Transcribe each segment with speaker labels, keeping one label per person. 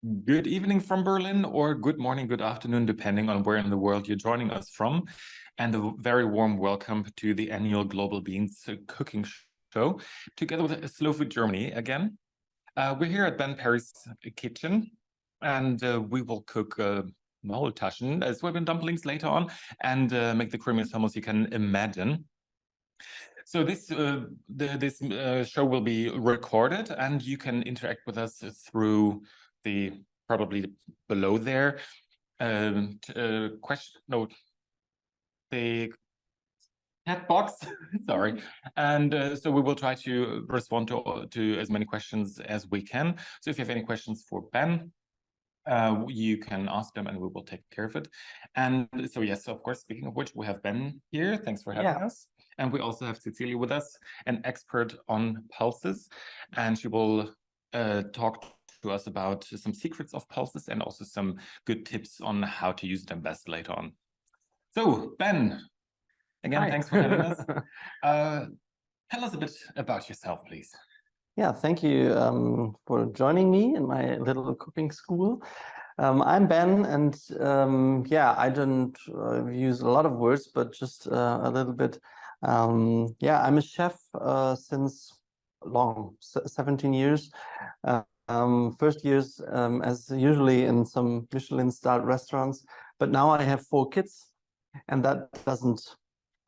Speaker 1: Good evening from Berlin, or good morning, good afternoon, depending on where in the world you're joining us from. And a very warm welcome to the annual Global Beans Cooking Show, together with Slow Food Germany again. We're here at Ben Perry's kitchen, and we will cook Maultaschen, Swabian dumplings later on, and make the creamiest hummus you can imagine. So this show will be recorded, and you can interact with us through the probably below there question note, the chat box. Sorry, and so we will try to respond to as many questions as we can. So if you have any questions for Ben, you can ask them and we will take care of it. And so yes, of course, speaking of which, we have Ben here. Thanks for having us. And we also have Cecilia with us, an expert on pulses, and she will talk to us about some secrets of pulses and also some good tips on how to use them best later on. So Ben, again,
Speaker 2: Hi.
Speaker 1: Thanks for having us. Tell us a bit about yourself, please.
Speaker 2: Yeah, thank you for joining me in my little cooking school. I'm Ben, and yeah, I don't use a lot of words, but just a little bit. Yeah, I'm a chef since 17 years. First years as usually in some Michelin-starred restaurants, but now I have 4 kids, and that doesn't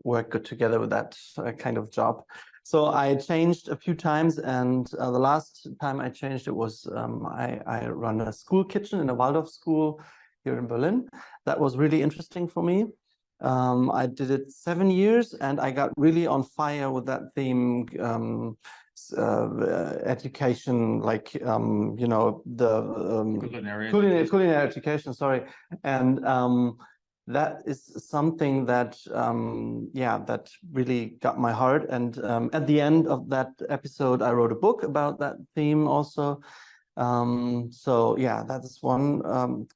Speaker 2: work good together with that kind of job. So I changed a few times, and the last time I changed, it was I run a school kitchen in a Waldorf school here in Berlin. That was really interesting for me. I did it 7 years, and I got really on fire with that theme, education, like you know, the culinary education. Sorry, and that is something that yeah, that really got my heart. And at the end of that episode, I wrote a book about that theme also. So yeah, that is one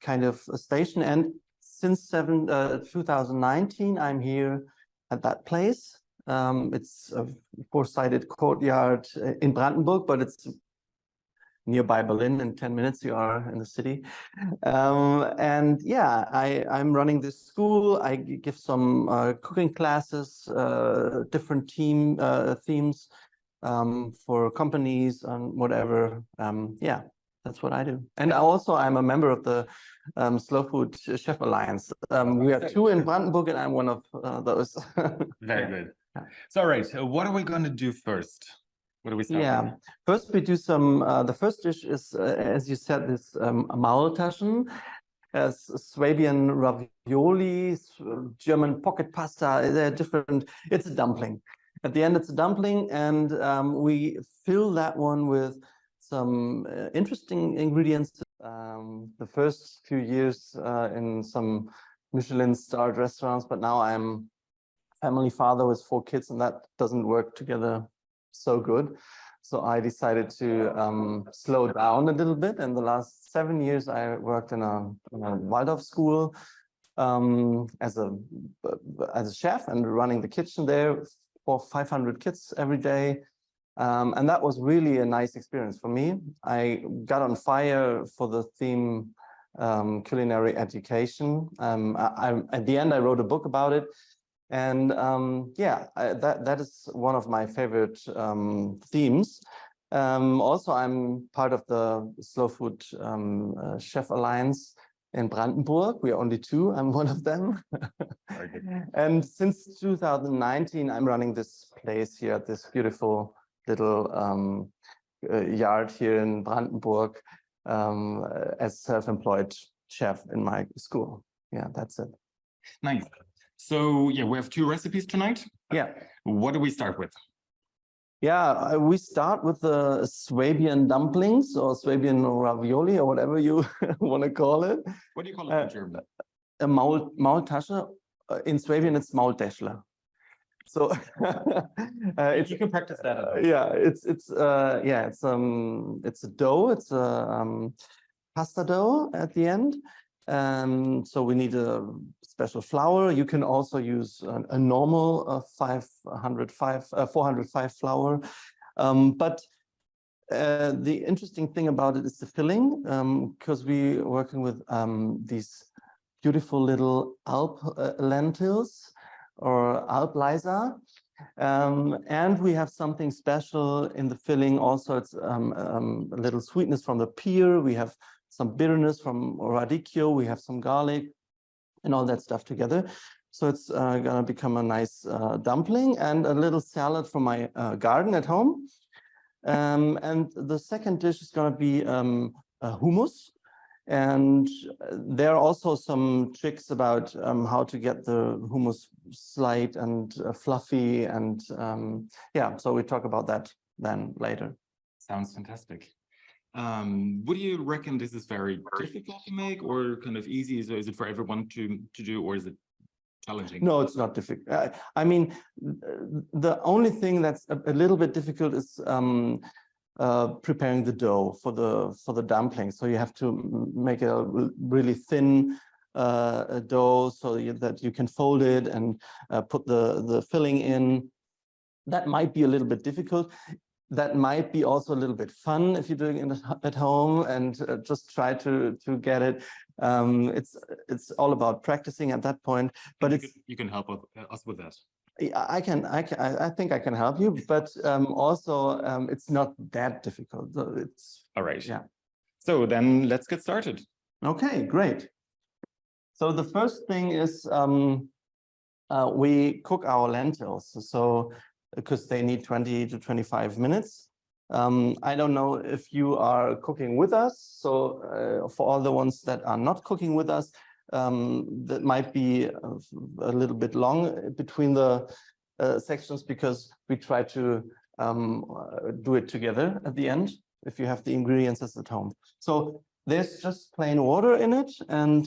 Speaker 2: kind of a station. And since 2019, I'm here at that place. It's a 4-sided courtyard in Brandenburg, but it's nearby Berlin. In 10 minutes you are in the city. And yeah, I'm running this school. I give some cooking classes, different themes for companies and whatever. Yeah, that's what I do. And also I'm a member of the Slow Food Chef Alliance. We are 2 in Brandenburg, and I'm one of those.
Speaker 1: Very good. So all right, what are we going to do first? What do we start with?
Speaker 2: First we do some, the first dish is, as you said, this Maultaschen, Swabian ravioli, German pocket pasta. They're different. It's a dumpling. At the end, it's a dumpling, and we fill that one with some interesting ingredients. The first few years in some Michelin-starred restaurants, but now I'm family father with 4 kids, and that doesn't work together so good. So I decided to slow down a little bit. In the last 7 years, I worked in a Waldorf school as a chef and running the kitchen there for 500 kids every day. And that was really a nice experience for me. I got on fire for the theme culinary education. At the end, I wrote a book about it. And yeah, that is one of my favorite themes. Also, I'm part of the Slow Food Chef Alliance in Brandenburg. We are only 2. I'm one of them.
Speaker 1: Very good.
Speaker 2: And since 2019, I'm running this place here at this beautiful little yard here in Brandenburg as self-employed chef in my school. Yeah, that's it.
Speaker 1: Nice. So yeah, we have 2 recipes tonight.
Speaker 2: Yeah.
Speaker 1: What do we start with?
Speaker 2: Yeah, we start with the Swabian dumplings or Swabian ravioli or whatever you want to call it.
Speaker 1: What do you call it in German?
Speaker 2: A Maultasche. In Swabian, it's Maultäschle. So
Speaker 1: you can practice that.
Speaker 2: Yeah, it's a dough. It's a pasta dough at the end. So we need a special flour. You can also use a normal 405 flour. But The interesting thing about it is the filling, because we're working with these beautiful little Alp lentils or Alp Lisa. And we have something special in the filling also. It's a little sweetness from the pear. We have some bitterness from radicchio. We have some garlic and all that stuff together. So it's gonna become a nice dumpling and a little salad from my garden at home. And the second dish is gonna be hummus. And there are also some tricks about how to get the hummus slight and fluffy. And yeah, so we talk about that then later.
Speaker 1: Sounds fantastic. Would you reckon this is very difficult to make or kind of easy? So is it for everyone to do, or is it challenging?
Speaker 2: No, it's not difficult. I mean, the only thing that's a little bit difficult is preparing the dough for the dumpling. So you have to make a really thin dough so that you can fold it and put the filling in. That might be a little bit difficult. That might be also a little bit fun if you're doing it at home and just try to get it. It's all about practicing at that point. But
Speaker 1: you can help us with that.
Speaker 2: I think I can help you, but also it's not that difficult. It's
Speaker 1: all right.
Speaker 2: Yeah.
Speaker 1: So then let's get started.
Speaker 2: Okay, great. So the first thing is we cook our lentils. So because they need 20 to 25 minutes. I don't know if you are cooking with us. So for all the ones that are not cooking with us, that might be a little bit long between the sections, because we try to do it together at the end if you have the ingredients at home. So there's just plain water in it, and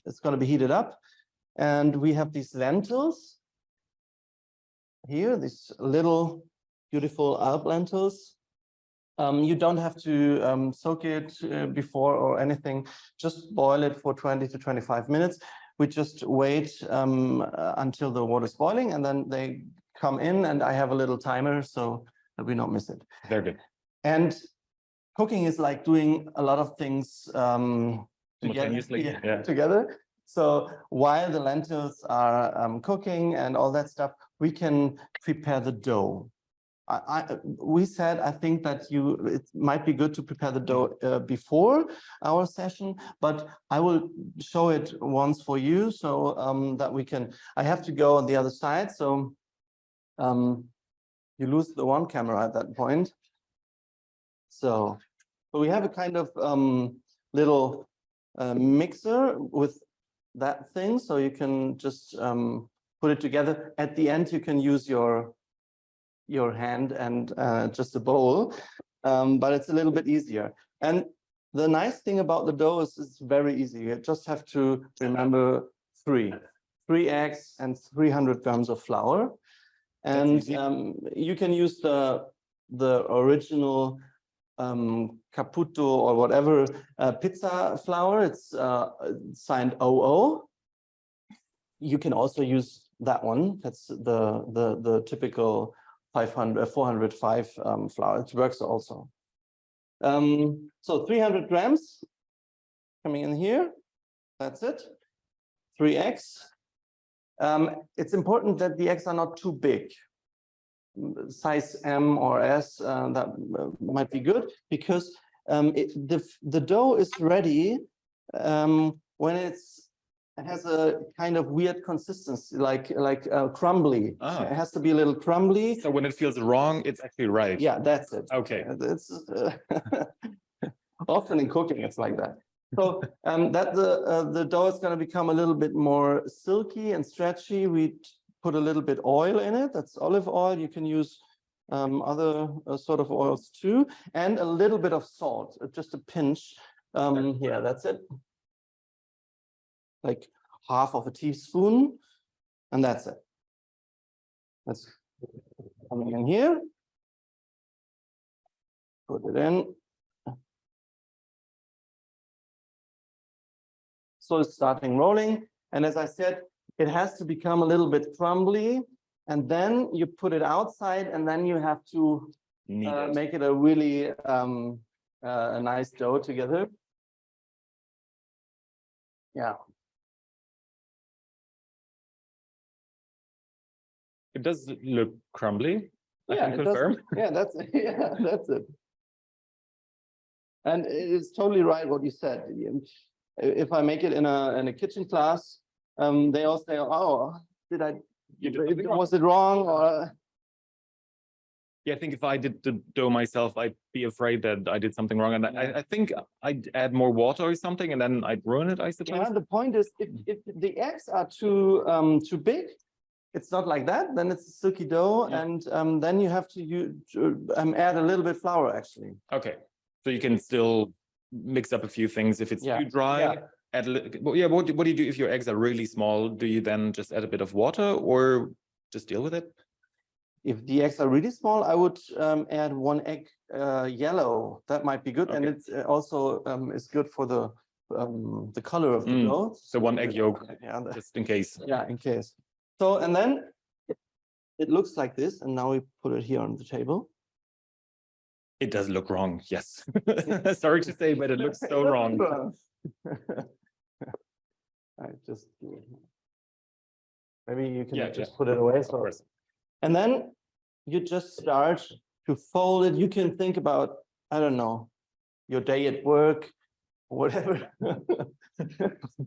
Speaker 2: it's going to be heated up. And we have these lentils here, these little beautiful Alp lentils. You don't have to soak it before or anything. Just boil it for 20 to 25 minutes. We just wait until the water is boiling, and then they come in, and I have a little timer so that we don't miss it.
Speaker 1: Very good.
Speaker 2: And cooking is like doing a lot of things together. So while the lentils are cooking and all that stuff, we can prepare the dough. We said, I think that it might be good to prepare the dough before our session, but I will show it once for you so that we can. I have to go on the other side, so you lose the one camera at that point. So we have a kind of little mixer with that thing, so you can just put it together. At the end, you can use your hand and just a bowl, but it's a little bit easier. And the nice thing about the dough is it's very easy. You just have to remember three eggs and 300 grams of flour. And you can use the original Caputo or whatever pizza flour. It's signed 00. You can also use that one. That's the typical 405 flour. It works also. So 300 grams coming in here. That's it. 3 eggs. It's important that the eggs are not too big. Size M or S, that might be good, because the dough is ready when it has a kind of weird consistency, like crumbly. It has to be a little crumbly.
Speaker 1: So when it feels wrong, it's actually right.
Speaker 2: Yeah, that's it.
Speaker 1: Okay.
Speaker 2: It's often in cooking, it's like that. So that the dough is going to become a little bit more silky and stretchy. We put a little bit oil in it. That's olive oil. You can use other sort of oils too, and a little bit of salt, just a pinch. Yeah, that's it. Like half of a teaspoon, and that's it. That's coming in here. Put it in. So it's starting rolling. And as I said, it has to become a little bit crumbly. And then you put it outside, and then you have to make it a really a nice dough together. Yeah.
Speaker 1: It does look crumbly. I
Speaker 2: Yeah,
Speaker 1: can confirm.
Speaker 2: yeah, that's it. And it's totally right what you said. If I make it in a kitchen class, they all say, "Oh, was it wrong?" Or
Speaker 1: yeah, I think if I did the dough myself, I'd be afraid that I did something wrong, and I think I'd add more water or something, and then I'd ruin it, I suppose.
Speaker 2: yeah, the point is, if the eggs are too big, it's not like that. Then it's a silky dough, and then you have to add a little bit flour actually.
Speaker 1: Okay, so you can still mix up a few things if it's too dry.
Speaker 2: Yeah.
Speaker 1: Add a little. Well, yeah. What do you do if your eggs are really small? Do you then just add a bit of water, or just deal with it?
Speaker 2: If the eggs are really small, I would add 1 egg yellow. That might be good, and it also is good for the color of the dough.
Speaker 1: So 1 egg yolk, just in case.
Speaker 2: Yeah, in case. So, and then it looks like this, and now we put it here on the table.
Speaker 1: It does look wrong, yes. Sorry to say, but it looks so wrong.
Speaker 2: I just maybe you can just put it away. So, and then you just start to fold it. You can think about, I don't know, your day at work, whatever.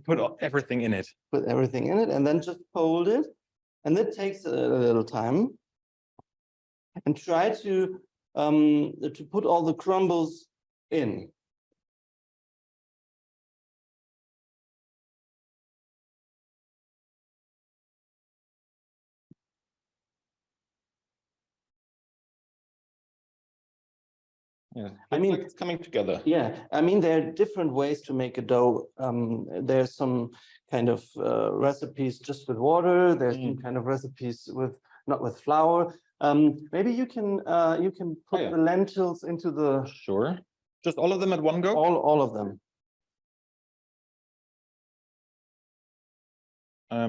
Speaker 1: Put everything in it.
Speaker 2: Put everything in it, and then just fold it. And that takes a little time. And try to put all the crumbles in.
Speaker 1: Yeah, I mean, like it's coming together.
Speaker 2: Yeah, I mean, there are different ways to make a dough. There's some kind of recipes just with water. There's some kind of recipes not with flour. Maybe you can put the lentils into the.
Speaker 1: Sure. Just all of them at one go?
Speaker 2: All of them.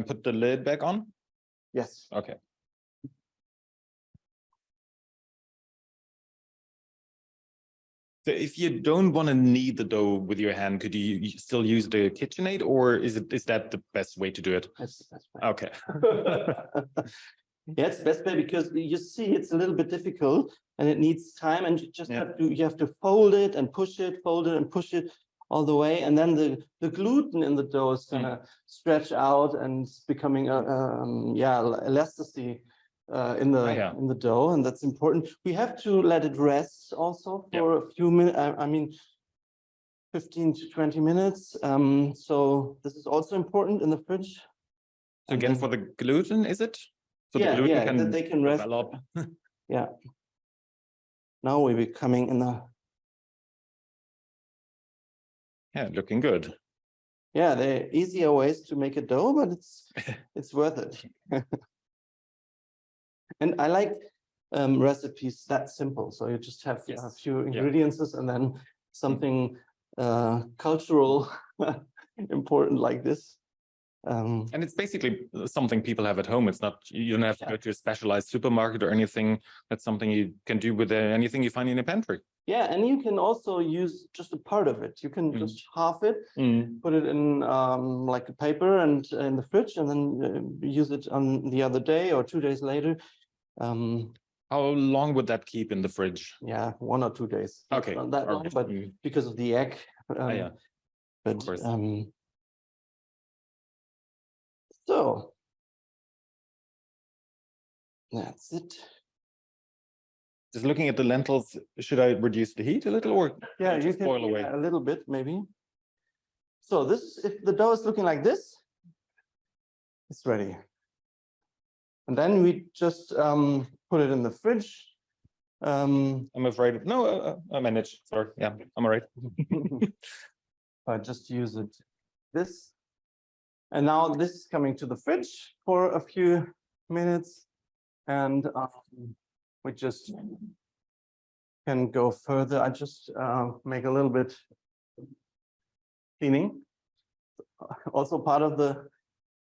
Speaker 1: Put the lid back on?
Speaker 2: Yes.
Speaker 1: Okay. So if you don't want to knead the dough with your hand, could you still use the KitchenAid, or is that the best way to do it?
Speaker 2: That's the best way.
Speaker 1: Okay.
Speaker 2: Yeah, it's the best way because you see it's a little bit difficult and it needs time, and you just have to fold it and push it, fold it and push it all the way, and then the gluten in the dough is gonna stretch out and it's becoming elasticity in the dough, and that's important. We have to let it rest also for a few minutes. I mean, 15 to 20 minutes. So this is also important in the fridge.
Speaker 1: So again, for the gluten, is it? So the gluten
Speaker 2: they can rest. Yeah. Now we're becoming in the.
Speaker 1: Yeah, looking good.
Speaker 2: Yeah, there are easier ways to make a dough, but it's worth it. And I like recipes that simple. So you just have a few ingredients and then something cultural important like this.
Speaker 1: And it's basically something people have at home. It's not, you don't have to go to a specialized supermarket or anything. That's something you can do with anything you find in a pantry. Yeah,
Speaker 2: and you can also use just a part of it. You can just half it, put it in like a paper and in the fridge, and then use it on the other day or 2 days later.
Speaker 1: How long would that keep in the fridge?
Speaker 2: Yeah, 1 or 2 days.
Speaker 1: Okay.
Speaker 2: Not that long, but because of the egg. But so that's it.
Speaker 1: Just looking at the lentils, should I reduce the heat a little, or
Speaker 2: you can
Speaker 1: boil away
Speaker 2: a little bit maybe? So this, if the dough is looking like this, it's ready. And then we just put it in the fridge.
Speaker 1: I'm afraid. No, I managed. Sorry. Yeah, I'm all right.
Speaker 2: I just use it this. And now this is coming to the fridge for a few minutes. And we just can go further. I just make a little bit cleaning. Also part of the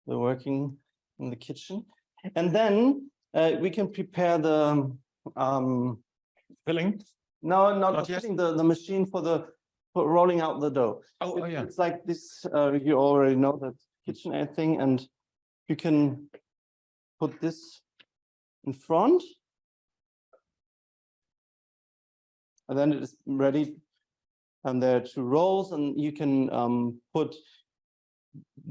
Speaker 2: working in the kitchen. And then we can prepare the
Speaker 1: filling?
Speaker 2: No, not
Speaker 1: Not
Speaker 2: the
Speaker 1: yet?
Speaker 2: filling, the machine for rolling out the dough.
Speaker 1: Oh, yeah.
Speaker 2: It's like this, you already know that KitchenAid thing, and you can put this in front, and then it is ready, and there are 2 rolls, and you can put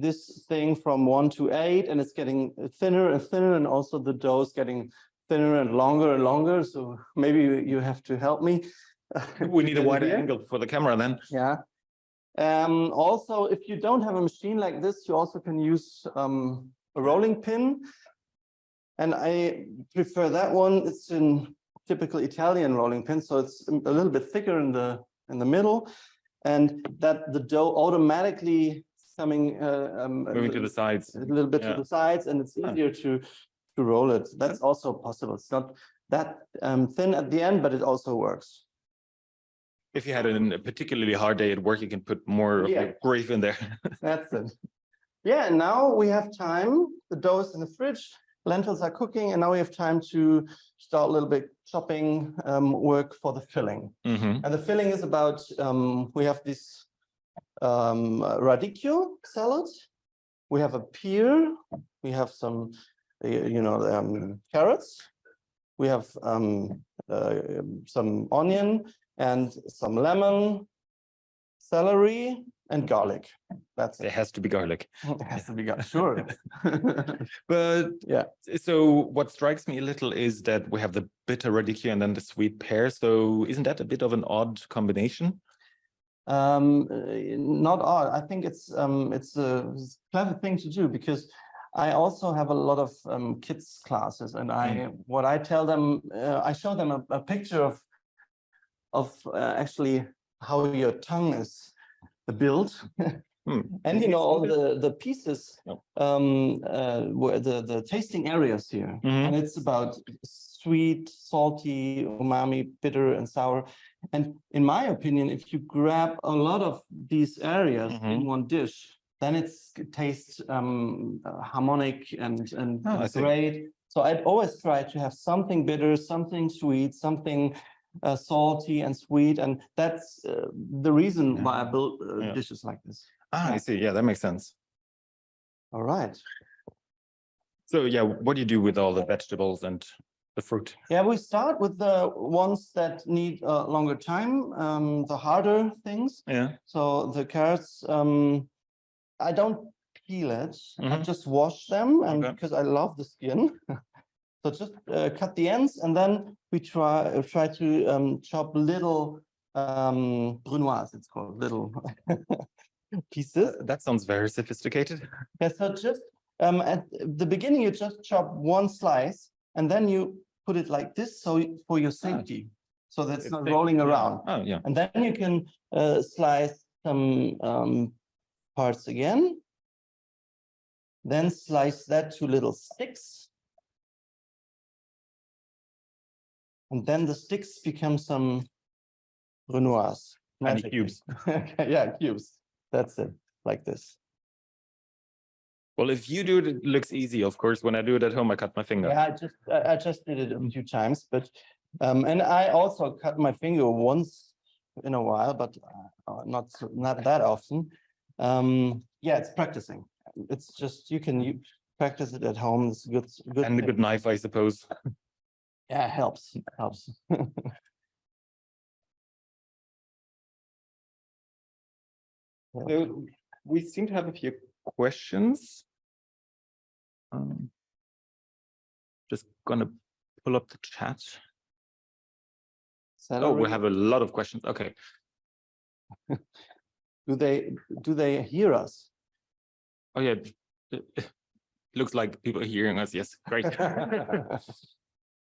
Speaker 2: this thing from 1 to 8, and it's getting thinner and thinner, and also the dough is getting thinner and longer. So maybe you have to help me.
Speaker 1: We need a wider angle for the camera then.
Speaker 2: Yeah. Also, if you don't have a machine like this, you also can use a rolling pin. And I prefer that one. It's in typical Italian rolling pin, so it's a little bit thicker in the middle, and that the dough automatically coming
Speaker 1: Moving to the sides.
Speaker 2: a little bit to the sides, and it's easier to roll it. That's also possible. It's not that thin at the end, but it also works.
Speaker 1: If you had a particularly hard day at work, you can put more of your grief in there.
Speaker 2: That's it. Yeah, and now we have time. The dough is in the fridge. Lentils are cooking, and now we have time to start a little bit chopping work for the filling. And the filling is about, we have this radicchio salad, we have a pear, we have some, carrots, we have some onion and some lemon, celery, and garlic. That's it.
Speaker 1: It has to be garlic.
Speaker 2: It has to be garlic, sure.
Speaker 1: But
Speaker 2: yeah.
Speaker 1: So what strikes me a little is that we have the bitter radicchio and then the sweet pear. So isn't that a bit of an odd combination?
Speaker 2: Not odd. I think it's a clever thing to do, because I also have a lot of kids classes, and what I tell them, I show them a picture of actually how your tongue is built. And all the pieces, where the tasting areas here, and it's about sweet, salty, umami, bitter, and sour. And in my opinion, if you grab a lot of these areas in one dish, then it tastes harmonic and great. So I'd always try to have something bitter, something sweet, something salty and sweet, and that's the reason why I built dishes like this.
Speaker 1: I see. Yeah, that makes sense.
Speaker 2: All right.
Speaker 1: So yeah, what do you do with all the vegetables and the fruit? Yeah,
Speaker 2: we start with the ones that need longer time, the harder things.
Speaker 1: Yeah.
Speaker 2: So the carrots, I don't peel it. I just wash them, and because I love the skin. So just cut the ends, and then we try to chop little brunoise, it's called, little pieces.
Speaker 1: That sounds very sophisticated.
Speaker 2: Yeah, so just at the beginning, you just chop one slice, and then you put it like this, so for your safety, so that's not rolling around.
Speaker 1: Oh, yeah.
Speaker 2: And then you can slice some parts again, then slice that to little sticks. And then the sticks become some brunoise.
Speaker 1: Magic cubes.
Speaker 2: Yeah, cubes. That's it, like this.
Speaker 1: Well, if you do it, it looks easy. Of course, when I do it at home, I cut my finger.
Speaker 2: Yeah, I just did it a few times, but and I also cut my finger once in a while, but not that often. Yeah, it's practicing. It's just you practice it at home. It's good.
Speaker 1: And a good knife, I suppose.
Speaker 2: Yeah, it helps. It helps.
Speaker 1: So we seem to have a few questions. Just gonna pull up the chat. Oh, we have a lot of questions. Okay.
Speaker 2: Do they hear us?
Speaker 1: Oh yeah, it looks like people are hearing us. Yes, great.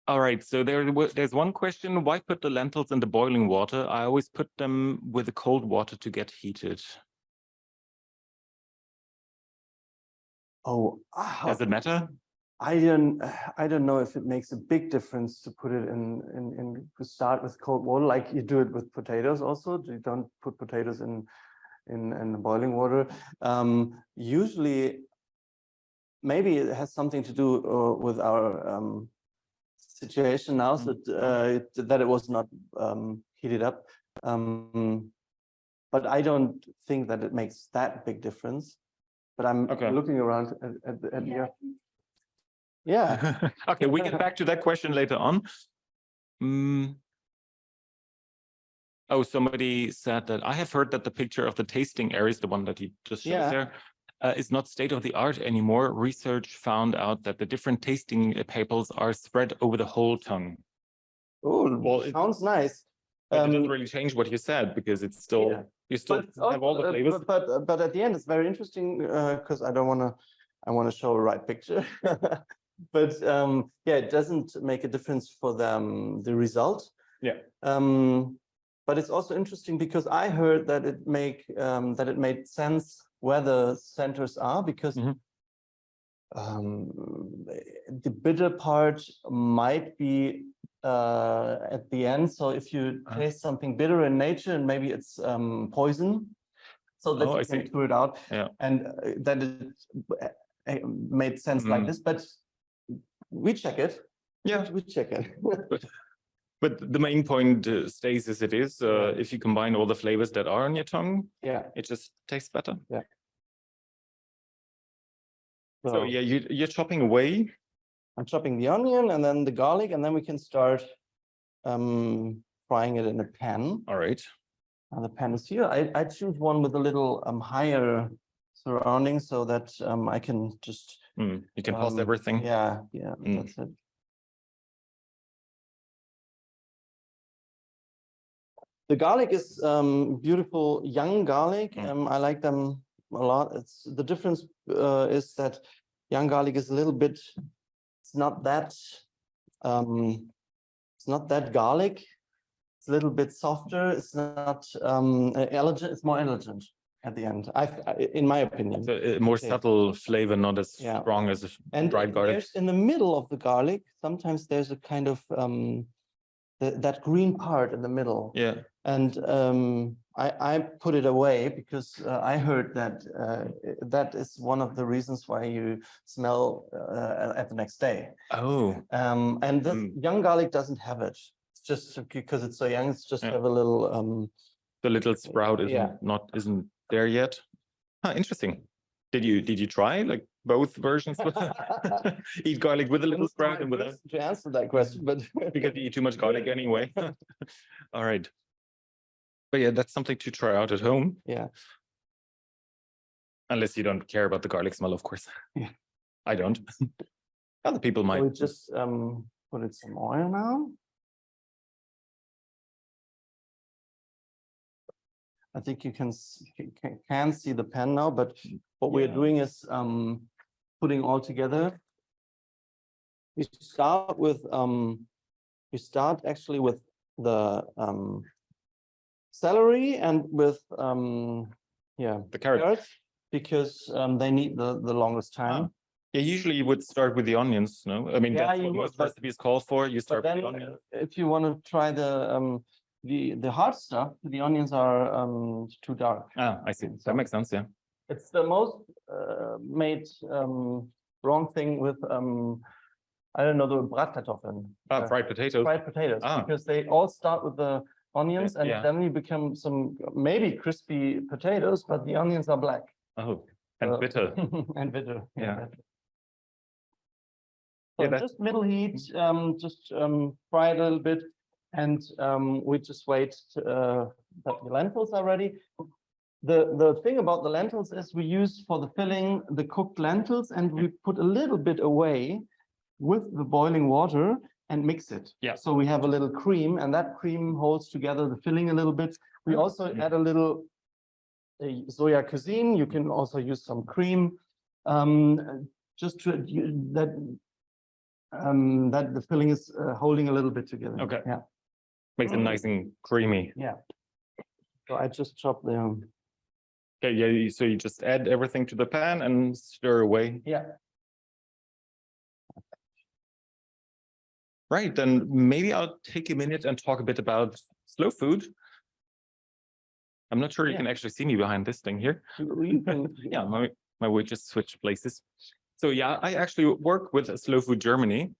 Speaker 1: All right, so there's one question. Why put the lentils in the boiling water? I always put them with the cold water to get heated.
Speaker 2: Oh,
Speaker 1: does it matter?
Speaker 2: I don't know if it makes a big difference to put it to start with cold water, like you do it with potatoes also. You don't put potatoes in boiling water. Usually, maybe it has something to do with our situation now, so that it was not heated up. But I don't think that it makes that big difference. But I'm looking around at you. Yeah.
Speaker 1: Okay, we get back to that question later on. Oh, somebody said that I have heard that the picture of the tasting areas, the one that he just showed there, is not state of the art anymore. Research found out that the different tasting papils are spread over the whole tongue.
Speaker 2: Oh, well, it sounds nice.
Speaker 1: But it doesn't really change what you said, because it's still you still have all the flavors.
Speaker 2: But at the end, it's very interesting because I want to show a right picture. But yeah, it doesn't make a difference for the result.
Speaker 1: Yeah.
Speaker 2: But it's also interesting because I heard that it made sense where the centers are, because the bitter part might be at the end. So if you taste something bitter in nature, and maybe it's poison, so that you can throw it out, and that it made sense like this. But we check it. Yeah, we check it.
Speaker 1: But the main point stays as it is. If you combine all the flavors that are on your tongue, it just tastes better.
Speaker 2: Yeah.
Speaker 1: So yeah, you're chopping away.
Speaker 2: I'm chopping the onion and then the garlic, and then we can start frying it in a pan.
Speaker 1: All right.
Speaker 2: And the pan is here. I choose one with a little higher surrounding, so that I can just
Speaker 1: you can toss everything.
Speaker 2: Yeah, that's it. The garlic is beautiful young garlic. I like them a lot. The difference is that young garlic is a little bit. It's not that garlic. It's a little bit softer. It's not elegant. It's more elegant at the end. In my opinion,
Speaker 1: it's a more subtle flavor, not as strong as dried garlic.
Speaker 2: In the middle of the garlic, sometimes there's a kind of that green part in the middle. Yeah. And I put it away because I heard that that is one of the reasons why you smell at the next day. Oh. And the young garlic doesn't have it. It's just because it's so young. It's just have a little.
Speaker 1: The little sprout isn't there yet. Huh, interesting. Did you try like both versions? Eat garlic with a little sprout and without?
Speaker 2: To answer that question, but
Speaker 1: because you eat too much garlic anyway. All right. But yeah, that's something to try out at home.
Speaker 2: Yeah.
Speaker 1: Unless you don't care about the garlic smell, of course. Yeah. I don't. Other people might.
Speaker 2: We just put in some oil now. I think you can see the pan now, but what we're doing is putting all together. We start actually with the celery and with
Speaker 1: the carrots,
Speaker 2: because they need the longest time.
Speaker 1: Yeah, usually you would start with the onions, no? I mean, that's what most recipes call for. You start with the onions.
Speaker 2: If you want to try the hard stuff, the onions are too dark.
Speaker 1: Ah, I see. That makes sense, yeah.
Speaker 2: It's the most made wrong thing with I don't know, the Bratkartoffeln.
Speaker 1: Fried potatoes.
Speaker 2: Fried potatoes, because they all start with the onions, and then you become some maybe crispy potatoes, but the onions are black.
Speaker 1: Oh, and bitter.
Speaker 2: And bitter.
Speaker 1: Yeah.
Speaker 2: So just middle heat, just fry it a little bit, and we just wait that the lentils are ready. The thing about the lentils is we use for the filling the cooked lentils, and we put a little bit away with the boiling water and mix it. Yeah. So we have a little cream, and that cream holds together the filling a little bit. We also add a little soya cuisine. You can also use some cream, just to that the filling is holding a little bit together.
Speaker 1: Okay.
Speaker 2: Yeah.
Speaker 1: Makes it nice and creamy.
Speaker 2: Yeah. So I just chop the.
Speaker 1: Okay. Yeah. So you just add everything to the pan and stir away.
Speaker 2: Yeah.
Speaker 1: Right, then maybe I'll take a minute and talk a bit about slow food. I'm not sure you can actually see me behind this thing here. Yeah, my way just switched places. So yeah, I actually work with Slow Food Germany.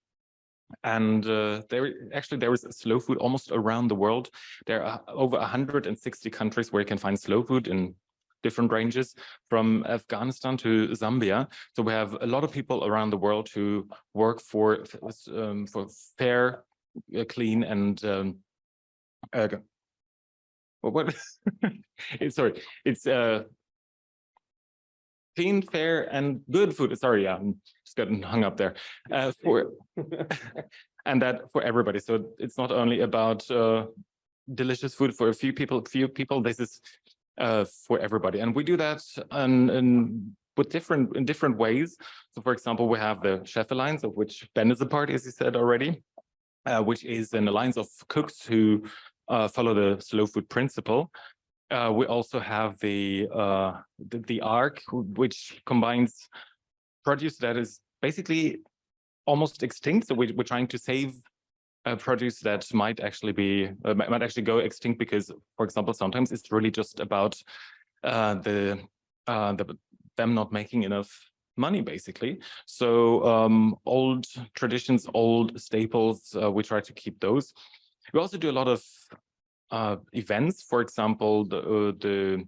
Speaker 1: And there is slow food almost around the world. There are over 160 countries where you can find slow food in different ranges, from Afghanistan to Zambia. So we have a lot of people around the world who work for fair, clean, and what? Sorry, it's clean, fair, and good food. Sorry, yeah, I'm just getting hung up there. And that for everybody. So it's not only about delicious food for a few people. This is for everybody, and we do that in different ways. So, for example, we have the Chef Alliance, of which Ben is a part, as you said already, which is an alliance of cooks who follow the slow food principle. We also have the ARC, which combines produce that is basically almost extinct. So we're trying to save produce that might actually go extinct because, for example, sometimes it's really just about them not making enough money, basically. So old traditions, old staples, we try to keep those. We also do a lot of events. For example, the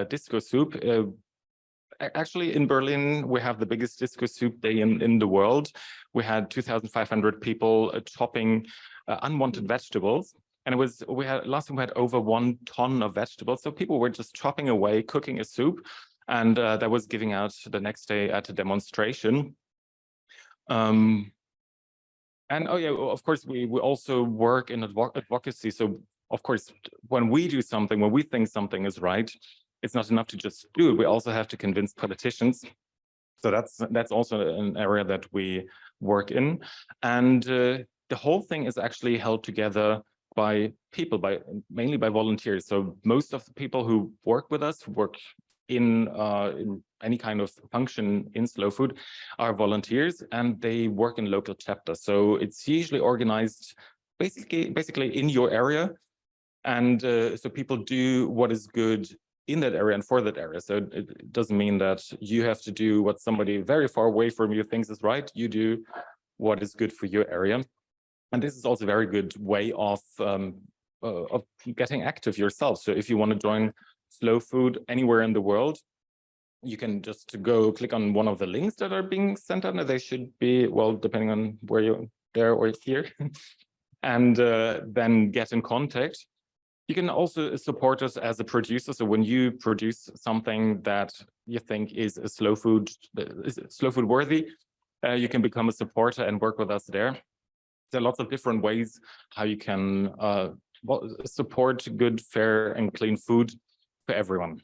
Speaker 1: disco soup. Actually, in Berlin, we have the biggest disco soup day in the world. We had 2,500 people chopping unwanted vegetables. And last time we had over 1 ton of vegetables. So people were just chopping away, cooking a soup. And that was giving out the next day at a demonstration. And oh yeah, of course, we also work in advocacy. So of course, when we do something, when we think something is right, it's not enough to just do it. We also have to convince politicians. So that's also an area that we work in. And the whole thing is actually held together by people, mainly by volunteers. So most of the people who work with us, who work in any kind of function in slow food, are volunteers, and they work in local chapters. So it's usually organized basically in your area. And so people do what is good in that area and for that area. So it doesn't mean that you have to do what somebody very far away from you thinks is right. You do what is good for your area. And this is also a very good way of getting active yourself. So if you want to join slow food anywhere in the world, you can just go click on one of the links that are being sent out. They should be, well, depending on where you're there or here, and then get in contact. You can also support us as a producer. So when you produce something that you think is slow food worthy, you can become a supporter and work with us there. There are lots of different ways how you can support good, fair, and clean food for everyone.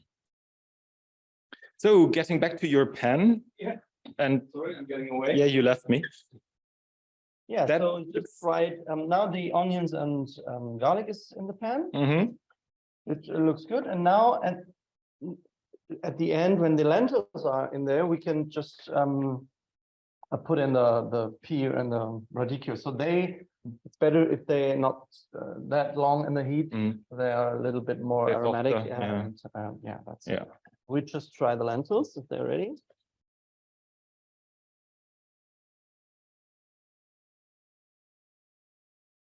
Speaker 1: So getting back to your pen.
Speaker 2: Yeah.
Speaker 1: And
Speaker 2: sorry, I'm getting away.
Speaker 1: Yeah, you left me.
Speaker 2: Yeah, so just fried. Now the onions and garlic is in the pan.
Speaker 1: Mm-hmm.
Speaker 2: It looks good. And now at the end, when the lentils are in there, we can just put in the pear and the radicchio. So it's better if they're not that long in the heat. They are a little bit more aromatic.
Speaker 1: Yeah.
Speaker 2: And, yeah, that's
Speaker 1: yeah.
Speaker 2: it. We just try the lentils if they're ready.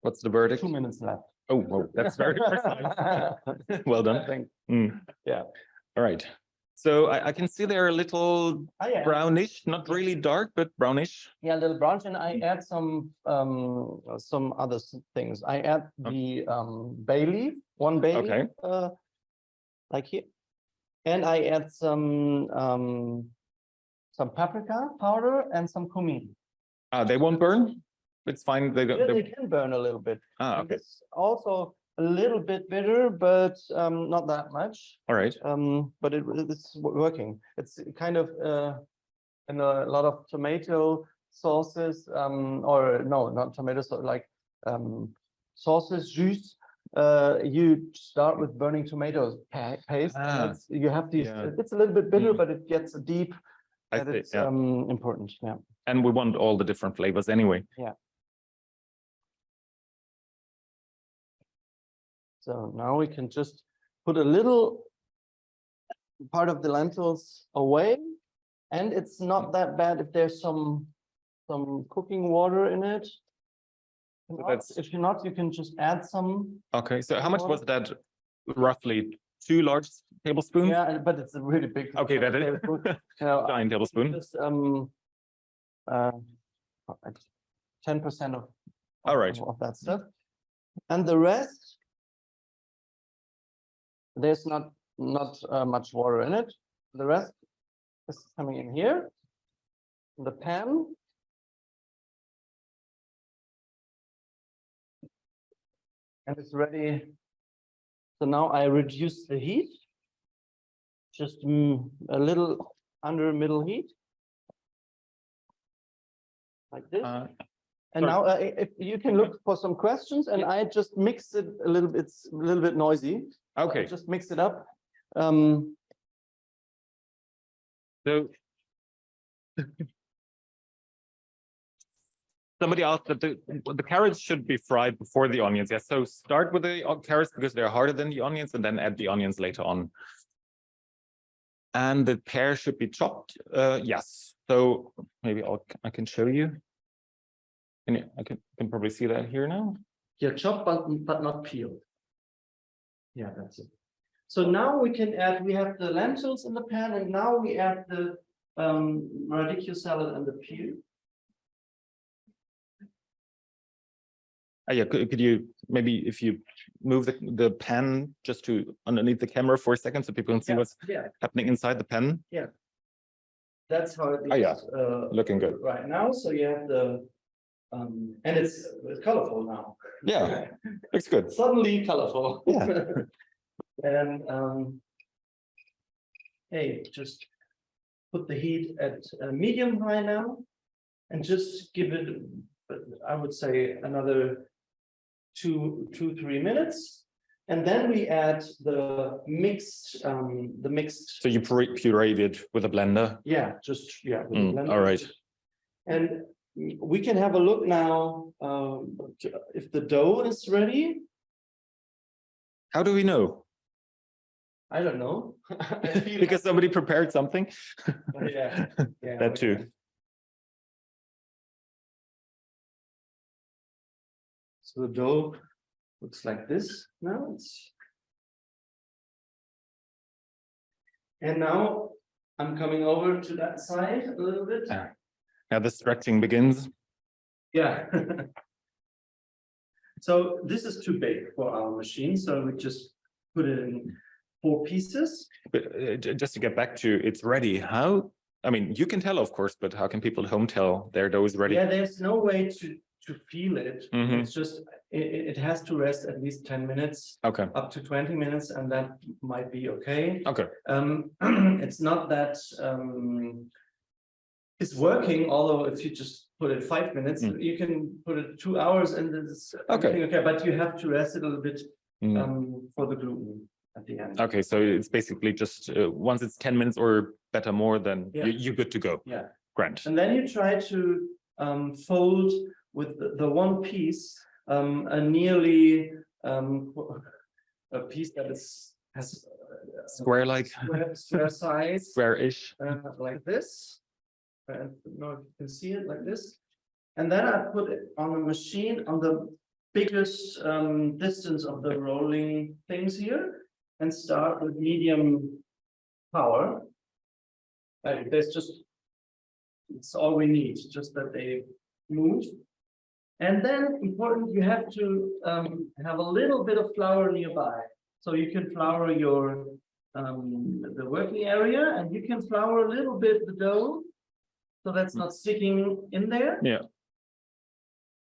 Speaker 1: What's the verdict?
Speaker 2: 2 minutes left.
Speaker 1: Oh, whoa, that's very precise. Well done.
Speaker 2: Yeah.
Speaker 1: All right. So I can see they're a little brownish, not really dark, but brownish.
Speaker 2: Yeah, a little brownish, and I add some other things. I add the bay leaf, 1 bay leaf, like here, and I add some paprika powder and some cumin.
Speaker 1: They won't burn. It's fine. They
Speaker 2: can burn a little bit.
Speaker 1: Okay.
Speaker 2: It's also a little bit bitter, but not that much.
Speaker 1: All right.
Speaker 2: But it's working. It's kind of in a lot of tomato sauces, or no, not tomato sauce, like sauces, jus. You start with burning tomatoes paste. You have these. It's a little bit bitter, but it gets deep. It's important. Yeah.
Speaker 1: And we want all the different flavors anyway.
Speaker 2: Yeah. So now we can just put a little part of the lentils away, and it's not that bad if there's some cooking water in it. If you're not, you can just add some.
Speaker 1: Okay, so how much was that roughly? 2 large tablespoons?
Speaker 2: Yeah, but it's a really big.
Speaker 1: Okay, that is giant tablespoon.
Speaker 2: Just 10% of
Speaker 1: All right.
Speaker 2: of that stuff, and the rest, there's not much water in it. The rest is coming in here, in the pan. And it's ready. So now I reduce the heat, just a little under middle heat, like this. And now if you can look for some questions, and I just mix it a little bit. It's a little bit noisy.
Speaker 1: Okay.
Speaker 2: I just mix it up.
Speaker 1: So somebody asked that the carrots should be fried before the onions. Yes, so start with the carrots because they're harder than the onions, and then add the onions later on. And the pear should be chopped. Yes. So maybe I can show you. I can probably see that here now.
Speaker 2: Yeah, chopped but not peeled. Yeah, that's it. So now we can add. We have the lentils in the pan, and now we add the radicchio salad and the peel.
Speaker 1: Yeah, could you maybe, if you move the pan just to underneath the camera for a second so people can see what's happening inside the pan?
Speaker 2: Yeah. That's how it is.
Speaker 1: Oh, yeah. Looking good.
Speaker 2: Right now. So you have the, and it's colorful now.
Speaker 1: Yeah, looks good.
Speaker 2: Suddenly colorful.
Speaker 1: Yeah.
Speaker 2: And hey, just put the heat at medium high now, and just give it, I would say, another 2-3 minutes, and then we add the mixed. So
Speaker 1: you pureed it with a blender.
Speaker 2: Yeah, just with a blender.
Speaker 1: All right.
Speaker 2: And we can have a look now if the dough is ready.
Speaker 1: How do we know?
Speaker 2: I don't know.
Speaker 1: Because somebody prepared something.
Speaker 2: Yeah,
Speaker 1: that too.
Speaker 2: So the dough looks like this now. And now I'm coming over to that side a little bit.
Speaker 1: Now the stretching begins.
Speaker 2: Yeah. So this is too big for our machine, so we just put it in 4 pieces.
Speaker 1: But just to get back to it's ready, how? I mean, you can tell, of course, but how can people at home tell their dough is ready?
Speaker 2: Yeah, there's no way to feel it.
Speaker 1: Mm-hmm.
Speaker 2: It's just it has to rest at least 10 minutes.
Speaker 1: Okay.
Speaker 2: Up to 20 minutes, and that might be okay.
Speaker 1: Okay.
Speaker 2: It's not that it's working, although if you just put it 5 minutes, you can put it 2 hours and it's okay. But you have to rest it a little bit for the gluten at the end.
Speaker 1: Okay, so it's basically just once it's 10 minutes or better more, then you're good to go.
Speaker 2: Yeah.
Speaker 1: Grant.
Speaker 2: And then you try to fold with the one piece a nearly a piece that has
Speaker 1: square-like,
Speaker 2: square size,
Speaker 1: square-ish,
Speaker 2: like this. I don't know if you can see it like this. And then I put it on the machine on the biggest distance of the rolling things here, and start with medium power. It's all we need, just that they move. And then important, you have to have a little bit of flour nearby. So you can flour your the working area, and you can flour a little bit the dough, so that's not sticking in there.
Speaker 1: Yeah.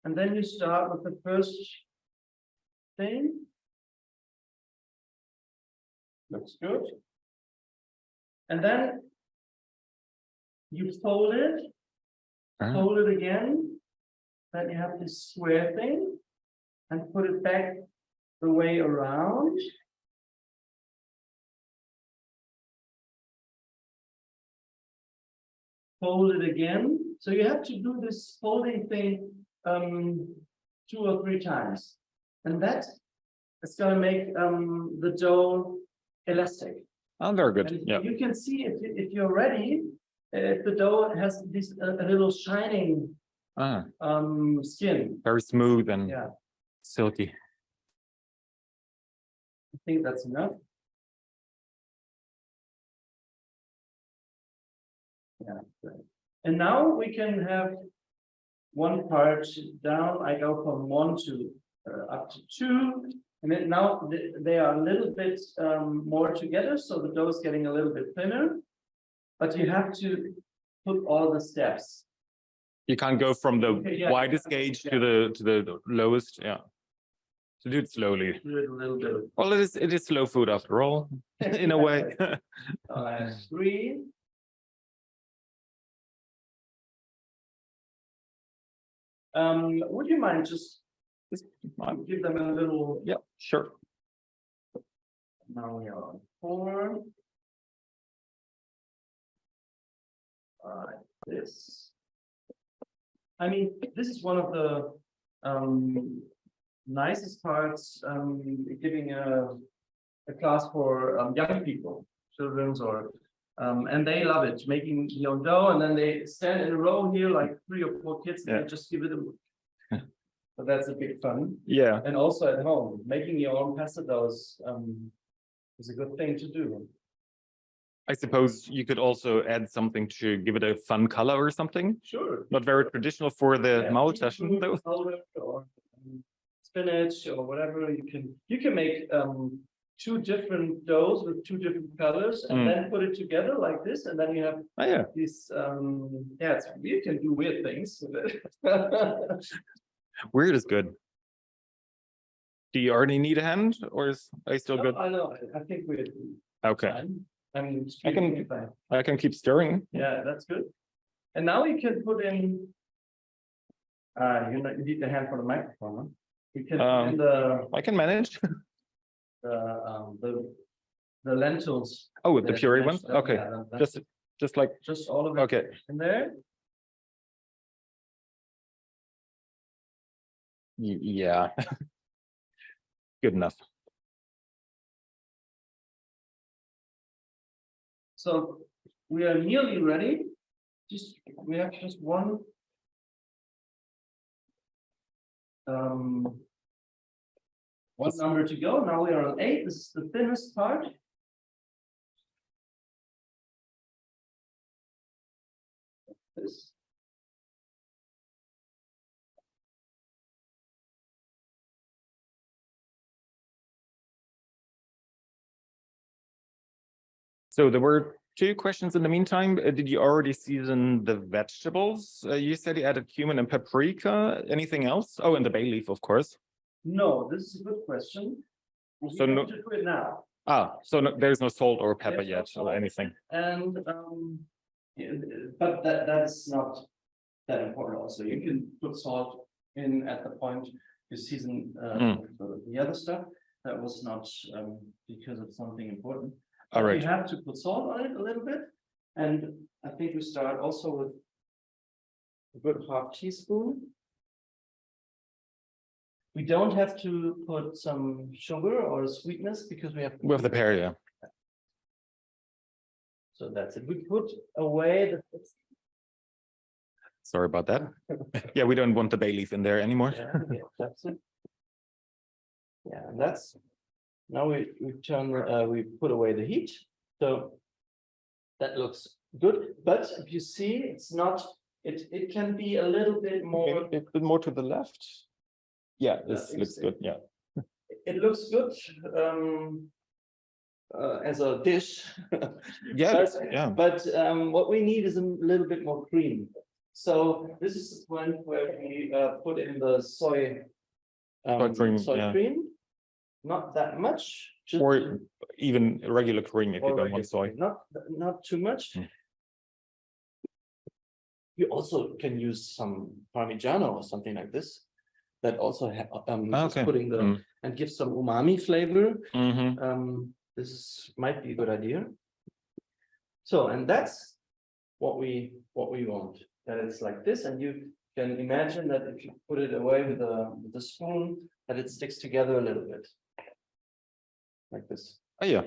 Speaker 2: And then you start with the first thing. Looks good. And then you fold it, fold it again. Then you have this square thing, and put it back the way around. Fold it again. So you have to do this folding thing 2 or 3 times, and that is going to make the dough elastic.
Speaker 1: Oh, very good.
Speaker 2: And
Speaker 1: yeah.
Speaker 2: You can see if you're ready, if the dough has this a little shining skin.
Speaker 1: Very smooth and
Speaker 2: Yeah,
Speaker 1: silky.
Speaker 2: I think that's enough. Yeah, great. And now we can have one part down. I go from 1 to up to 2, and then now they are a little bit more together, so the dough is getting a little bit thinner. But you have to put all the steps.
Speaker 1: You can't go from the
Speaker 2: Yeah.
Speaker 1: widest gauge to the lowest. Yeah. So do it slowly.
Speaker 2: Do it a little bit.
Speaker 1: Well, it is slow food after all, in a way.
Speaker 2: 3. Would you mind just give them a little?
Speaker 1: Yeah, sure.
Speaker 2: Now we are on 4. This. I mean, this is one of the nicest parts, giving a class for young people, children's, or and they love it, making your dough, and then they stand in a row here like 3 or 4 kids, and they just give it a. So that's a big fun.
Speaker 1: Yeah.
Speaker 2: And also at home, making your own pasta dough is a good thing to do.
Speaker 1: I suppose you could also add something to give it a fun color or something.
Speaker 2: Sure.
Speaker 1: Not very traditional for the Maultaschen, though.
Speaker 2: Or spinach or whatever. You can make 2 different doughs with 2 different colors, and then put it together like this, and then you have these. You can do weird things with it.
Speaker 1: Weird is good. Do you already need a hand, or are you still good?
Speaker 2: I know. I think we're
Speaker 1: okay.
Speaker 2: fine.
Speaker 1: I can keep stirring.
Speaker 2: Yeah, that's good. And now you can put in. You need the hand for the microphone. Huh? You can put in the.
Speaker 1: I can manage.
Speaker 2: the lentils.
Speaker 1: Oh, the puree ones. Okay,
Speaker 2: Yeah,
Speaker 1: just like.
Speaker 2: Just all of it.
Speaker 1: Okay.
Speaker 2: In there.
Speaker 1: Yeah. Good enough.
Speaker 2: So we are nearly ready. We have just one. One number to go. Now we are on 8. This is the thinnest part. This.
Speaker 1: So there were 2 questions in the meantime. Did you already season the vegetables? You said you added cumin and paprika. Anything else? Oh, and the bay leaf, of course.
Speaker 2: No, this is a good question.
Speaker 1: So no,
Speaker 2: do it now.
Speaker 1: So there's no salt or pepper yet or anything.
Speaker 2: And but that's not that important. Also, you can put salt in at the point you season the other stuff. That was not because of something important.
Speaker 1: All right.
Speaker 2: You have to put salt on it a little bit, and I think we start also with a good half teaspoon. We don't have to put some sugar or sweetness because we have
Speaker 1: the pear, yeah.
Speaker 2: So that's it. We put away the.
Speaker 1: Sorry about that. Yeah, we don't want the bay leaf in there anymore.
Speaker 2: Yeah, that's it. Yeah, and that's. Now we put away the heat, so that looks good. But if you see, it's not. It can be a little bit more.
Speaker 1: A bit more to the left. Yeah, this looks good. Yeah,
Speaker 2: it looks good as a dish.
Speaker 1: yeah.
Speaker 2: But what we need is a little bit more cream. So this is the point where we put in the soy cream. Not that much,
Speaker 1: or even regular cream if you don't want soy.
Speaker 2: Not too much. You also can use some Parmigiano or something like this. That also is putting the and gives some umami flavor. This might be a good idea. So, and that's what we want. That it's like this, and you can imagine that if you put it away with the spoon, that it sticks together a little bit. Like this.
Speaker 1: Oh yeah.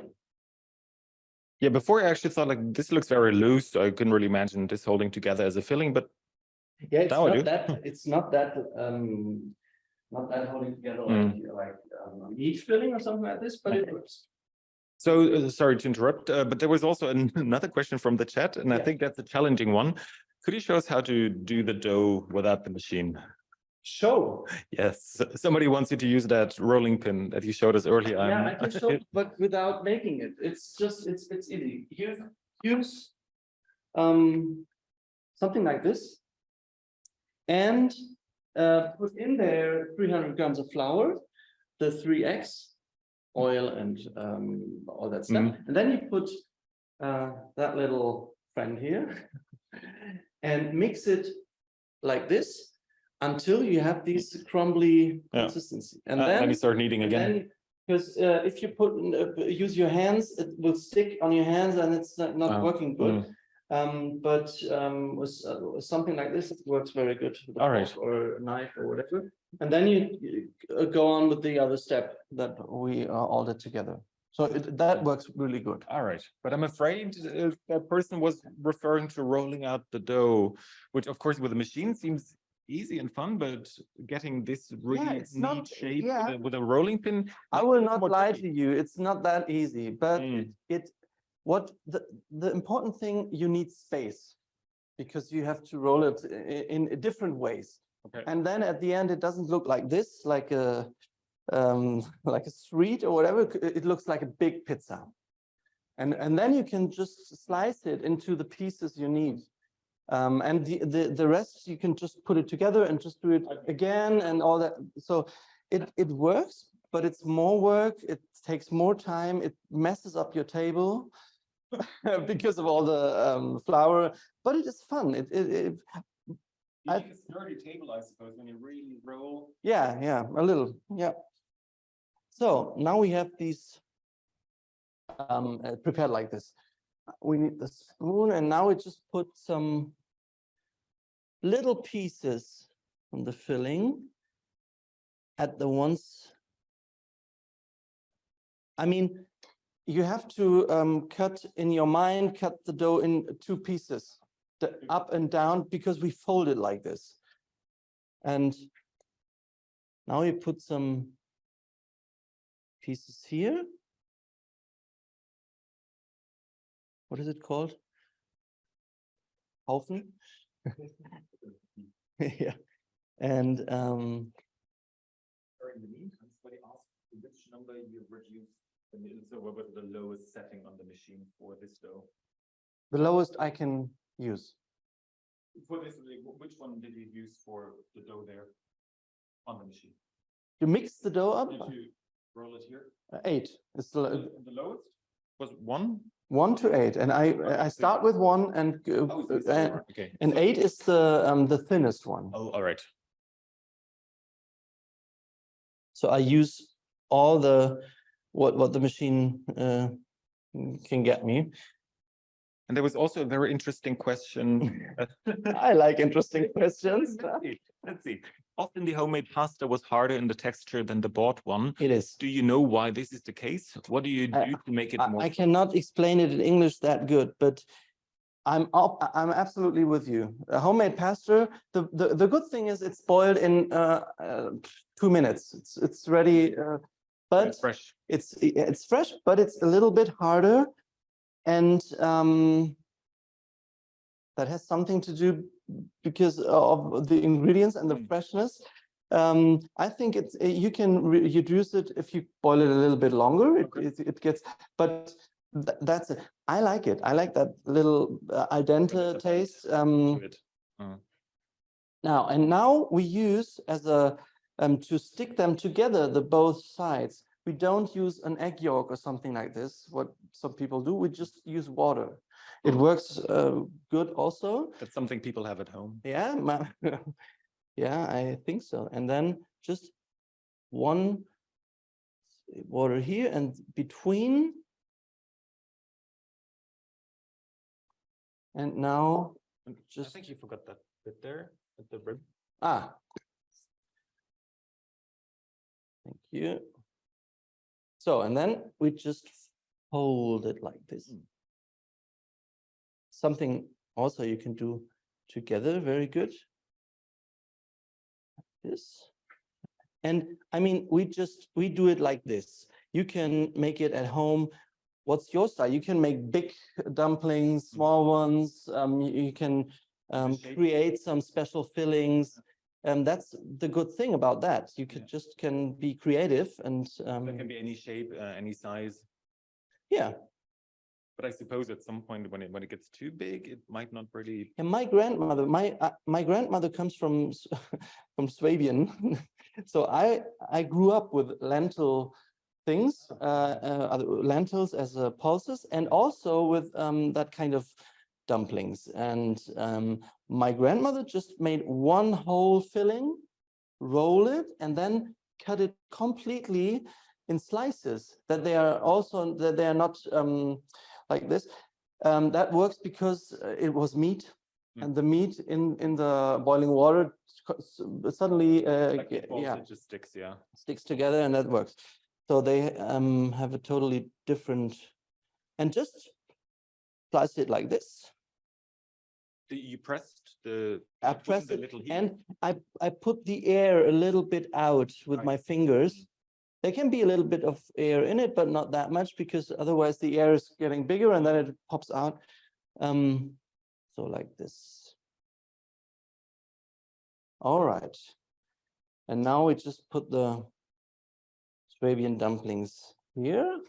Speaker 1: Yeah, before I actually thought like this looks very loose, so I couldn't really imagine this holding together as a filling, but
Speaker 2: Yeah, it's
Speaker 1: Now I do.
Speaker 2: not that holding together like meat filling or something like this, but it works.
Speaker 1: So sorry to interrupt, but there was also another question from the chat, and I think that's a challenging one. Could you show us how to do the dough without the machine?
Speaker 2: Show.
Speaker 1: Yes, somebody wants you to use that rolling pin that you showed us earlier.
Speaker 2: Yeah, I can show, but without making it. It's just it's easy. Use something like this, and put in there 300 grams of flour, the 3 eggs, oil, and all that stuff, and then you put that little friend here, and mix it like this until you have this crumbly consistency, and then
Speaker 1: you start kneading again.
Speaker 2: Because if you use your hands, it will stick on your hands, and it's not working good. But with something like this, it works very good with a fork or a knife or whatever. And then you go on with the other step that we all did together. So that works really good.
Speaker 1: All right, but I'm afraid that person was referring to rolling out the dough, which of course with a machine seems easy and fun, but getting this really neat shape with a rolling pin.
Speaker 2: I will not lie to you, it's not that easy, but what the important thing, you need space, because you have to roll it in different ways. Okay. And then at the end, it doesn't look like this, like a street or whatever. It looks like a big pizza. And then you can just slice it into the pieces you need. And the rest, you can just put it together and just do it again and all that. So it works, but it's more work. It takes more time. It messes up your table because of all the flour, but it is fun. You need a
Speaker 1: sturdy table, I suppose, when you really roll.
Speaker 2: Yeah, a little, yeah. So now we have these prepared like this. We need the spoon, and now we just put some little pieces from the filling at the ones. I mean, you have to cut in your mind, cut the dough in 2 pieces, the up and down, because we fold it like this. And now you put some pieces here. What is it called? Haufen? Yeah. And
Speaker 1: in the meantime, somebody asked which number you reduced. So what was the lowest setting on the machine for this dough?
Speaker 2: The lowest I can use.
Speaker 1: For this, which one did you use for the dough there on the machine?
Speaker 2: You mix the dough up.
Speaker 1: Did you roll it here?
Speaker 2: 8. It's the
Speaker 1: lowest was 1.
Speaker 2: 1 to 8, and I start with 1, and
Speaker 1: okay.
Speaker 2: And 8 is the thinnest one.
Speaker 1: Oh, all right.
Speaker 2: So I use all the what the machine can get me.
Speaker 1: And there was also a very interesting question.
Speaker 2: I like interesting questions.
Speaker 1: Let's see. Often the homemade pasta was harder in the texture than the bought one.
Speaker 2: It is.
Speaker 1: Do you know why this is the case? What do you do to make it more?
Speaker 2: I cannot explain it in English that good, but I'm absolutely with you. A homemade pasta, the good thing is it's boiled in 2 minutes. It's ready, but
Speaker 1: it's fresh.
Speaker 2: It's fresh, but it's a little bit harder, and that has something to do because of the ingredients and the freshness. I think you can reduce it if you boil it a little bit longer. It gets, but that's it. I like it. I like that little al dente taste. Now we use as a to stick them together, the both sides. We don't use an egg yolk or something like this, what some people do. We just use water. It works good also.
Speaker 1: That's something people have at home.
Speaker 2: Yeah, yeah, I think so. And then just 1 water here and between. And now just.
Speaker 1: I think you forgot that bit there at the rim.
Speaker 2: Ah. Thank you. So, and then we just fold it like this. Something also you can do together, very good. this. And I mean, we do it like this. You can make it at home. What's your style? You can make big dumplings, small ones. You can create some special fillings. That's the good thing about that. You could just can be creative and
Speaker 1: there can be any shape, any size.
Speaker 2: Yeah.
Speaker 1: But I suppose at some point when it gets too big, it might not really.
Speaker 2: And my grandmother comes from from Swabian, so I grew up with lentil things, lentils as pulses, and also with that kind of dumplings. And my grandmother just made one whole filling, roll it, and then cut it completely in slices. That they are not like this. That works because it was meat, and the meat in the boiling water suddenly
Speaker 1: it just sticks
Speaker 2: together, and that works. So they have a totally different, and just slice it like this.
Speaker 1: You pressed the.
Speaker 2: I press it, and I put the air a little bit out with my fingers. There can be a little bit of air in it, but not that much, because otherwise the air is getting bigger and then it pops out. So like this. All right. And now we just put the Swabian dumplings here.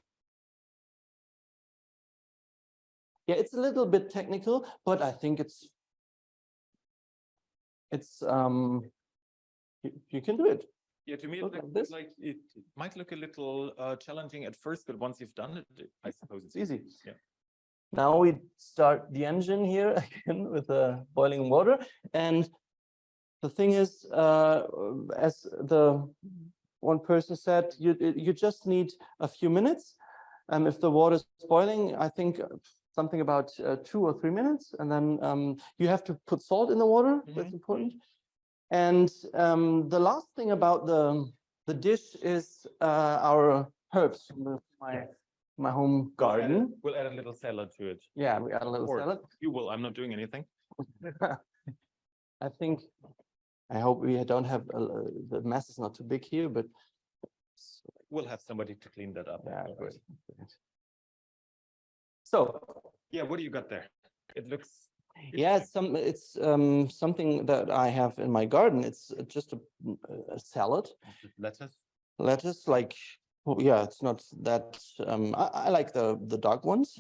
Speaker 2: Yeah, it's a little bit technical, but I think it's you can do it.
Speaker 1: Yeah, to me, it might look a little challenging at first, but once you've done it, I suppose it's
Speaker 2: easy.
Speaker 1: Yeah.
Speaker 2: Now we start the engine here again with the boiling water. And the thing is, as the one person said, you just need a few minutes. If the water is boiling, I think something about 2 or 3 minutes. And then you have to put salt in the water. That's important. And the last thing about the dish is our herbs from my home garden.
Speaker 1: We'll add a little salad to it.
Speaker 2: Yeah, we add a little salad.
Speaker 1: You will. I'm not doing anything.
Speaker 2: I hope we don't have the mess is not too big here, but
Speaker 1: we'll have somebody to clean that up.
Speaker 2: Yeah, great. So
Speaker 1: yeah, what do you got there? It looks.
Speaker 2: Yeah, it's something that I have in my garden. It's just a salad. Lettuce, like, well, yeah, it's not that. I like the dark ones.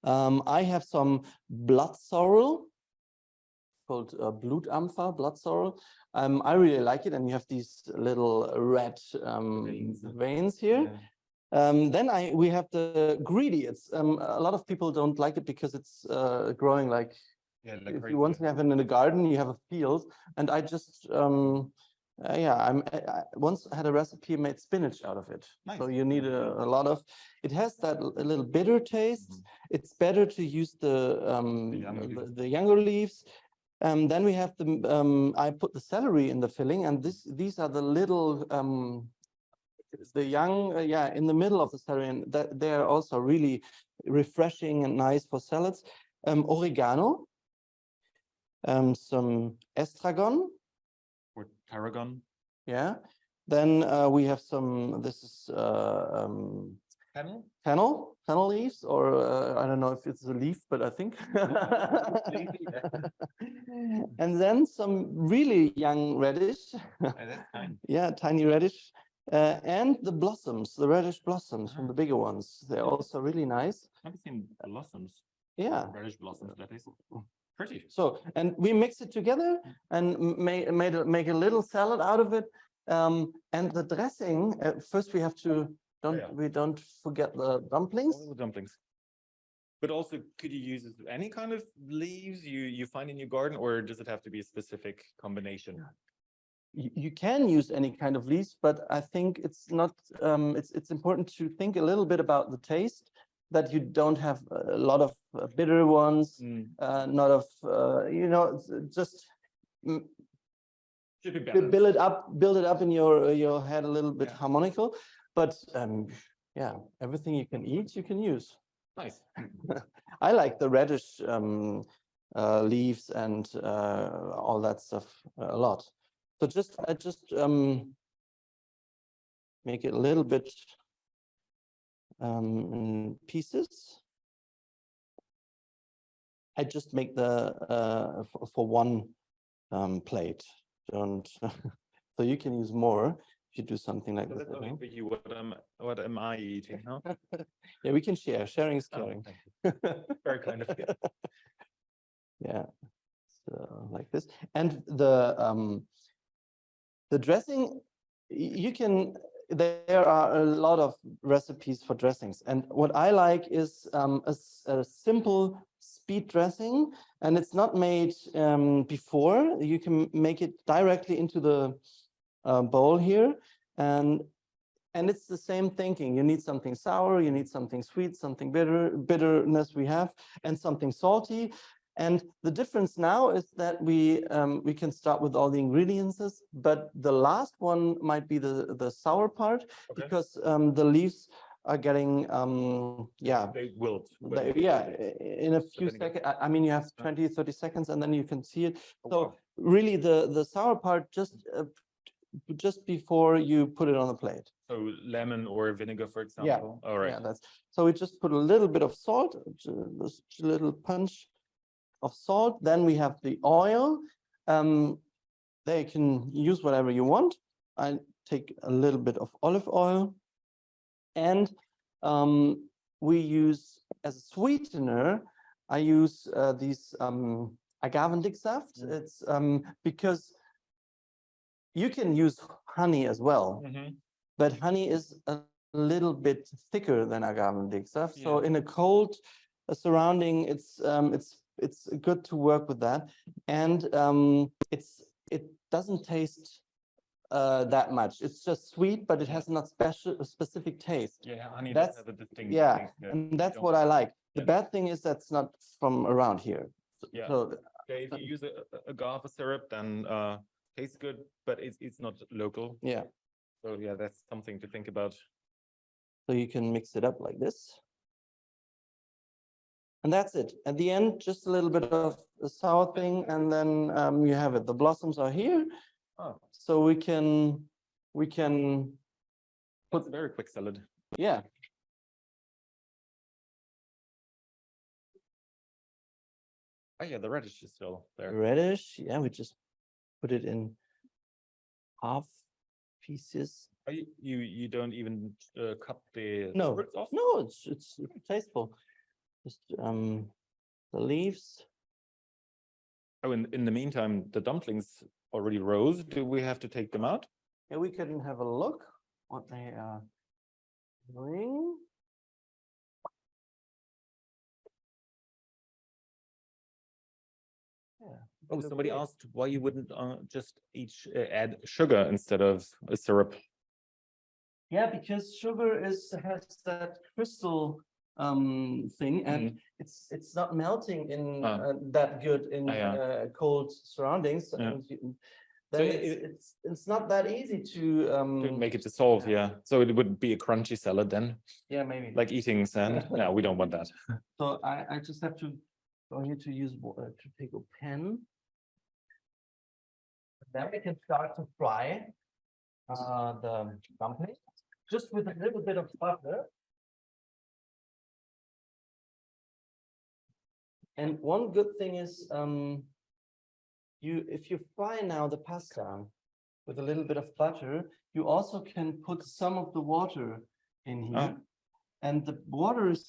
Speaker 2: I have some blood sorrel called Blutampfer, blood sorrel. I really like it, and you have these little red veins here. Yeah. Then we have the greedy. It's a lot of people don't like it because it's growing like if you want to have it in a garden, you have a field. And I just I once had a recipe made spinach out of it. Nice. So you need a lot of. It has that a little bitter taste. It's better to use the younger leaves. Then we have I put the celery in the filling, and these are the little. The young, in the middle of the celery, and that they are also really refreshing and nice for salads. Oregano, some estragon
Speaker 1: or tarragon.
Speaker 2: Yeah. Then we have some. This is fennel leaves, or I don't know if it's a leaf, but I think. And then some really young radish. Yeah, tiny radish. And the blossoms, the radish blossoms from the bigger ones. They're also really nice.
Speaker 1: I've seen blossoms.
Speaker 2: Yeah.
Speaker 1: Radish blossoms, that is pretty.
Speaker 2: So, and we mix it together and make a little salad out of it. And the dressing, first we have to, we don't forget the dumplings.
Speaker 1: All the dumplings. But also, could you use any kind of leaves you find in your garden, or does it have to be a specific combination?
Speaker 2: You can use any kind of leaves, but I think it's not. It's important to think a little bit about the taste. That you don't have a lot of bitter ones, not of just build it up in your head a little bit harmonical. But yeah, everything you can eat, you can use.
Speaker 1: Nice.
Speaker 2: I like the radish leaves and all that stuff a lot. So I just make it a little bit in pieces. I just make the for one plate. Don't so you can use more if you do something like this.
Speaker 1: Only for you. What am I eating? Huh?
Speaker 2: Yeah, we can share. Sharing is caring.
Speaker 1: Oh, very kind of you.
Speaker 2: Yeah, so like this, and the dressing, you can. There are a lot of recipes for dressings, and what I like is a simple speed dressing, and it's not made before. You can make it directly into the bowl here, and it's the same thinking. You need something sour, you need something sweet, something bitterness we have, and something salty. And the difference now is that we can start with all the ingredients, but the last one might be the sour part, okay, because the leaves are getting
Speaker 1: they wilt.
Speaker 2: In a few seconds. I mean, you have 20-30 seconds and then you can see it. So really the sour part just before you put it on the plate.
Speaker 1: So lemon or vinegar, for example.
Speaker 2: Yeah.
Speaker 1: All right.
Speaker 2: Yeah, so we just put a little bit of salt, just a little punch of salt. Then we have the oil. They can use whatever you want. I take a little bit of olive oil, and we use as a sweetener. I use these Agavendicksaft. It's because you can use honey as well, but honey is a little bit thicker than Agavendicksaft. Yeah. So in a cold surrounding, it's good to work with that, and it doesn't taste that much. It's just sweet, but it has not specific taste.
Speaker 1: Yeah, honey
Speaker 2: does
Speaker 1: have a distinct
Speaker 2: taste, and that's what I like. The bad thing is that's not from around here.
Speaker 1: Yeah. So if you use agave syrup, then tastes good, but it's not local.
Speaker 2: Yeah.
Speaker 1: So yeah, that's something to think about.
Speaker 2: So you can mix it up like this. And that's it. At the end, just a little bit of a sour thing, and then you have it. The blossoms are here. Oh. So we can
Speaker 1: put a very quick salad.
Speaker 2: Yeah.
Speaker 1: Oh yeah, the radish is still there.
Speaker 2: Radish, yeah, we just put it in half pieces.
Speaker 1: Oh, you don't even cut the
Speaker 2: roots off? No, it's tasteful. Just the leaves.
Speaker 1: Oh, in the meantime, the dumplings already rose. Do we have to take them out?
Speaker 2: Yeah, we can have a look what they are doing. Yeah.
Speaker 1: Oh, somebody asked why you wouldn't just add sugar instead of a syrup.
Speaker 2: Yeah, because sugar has that crystal thing, and it's not melting in that good in cold surroundings. Yeah. And then it's not that easy to
Speaker 1: make it dissolve. Yeah, so it would be a crunchy salad then.
Speaker 2: Yeah, maybe
Speaker 1: like eating sand. No, we don't want that.
Speaker 2: So I just have to go here to use to take a pen. Then we can start to fry the dumpling just with a little bit of butter. And one good thing is if you fry now the pasta with a little bit of butter, you also can put some of the water in here. And the water is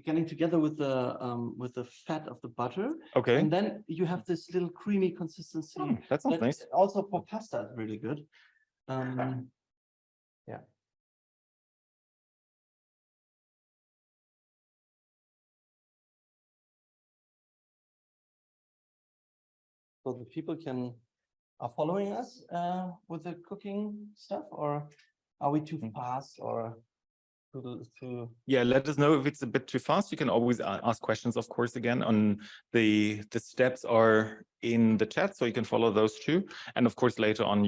Speaker 2: getting together with the fat of the butter.
Speaker 1: Okay.
Speaker 2: And then you have this little creamy consistency.
Speaker 1: Oh, that sounds nice.
Speaker 2: Also for pasta, it's really good. Yeah. So the people are following us with the cooking stuff, or are we too fast, or too...
Speaker 1: Yeah, let us know if it's a bit too fast. You can always ask questions, of course, again on the steps are in the chat, so you can follow those too. And of course, later on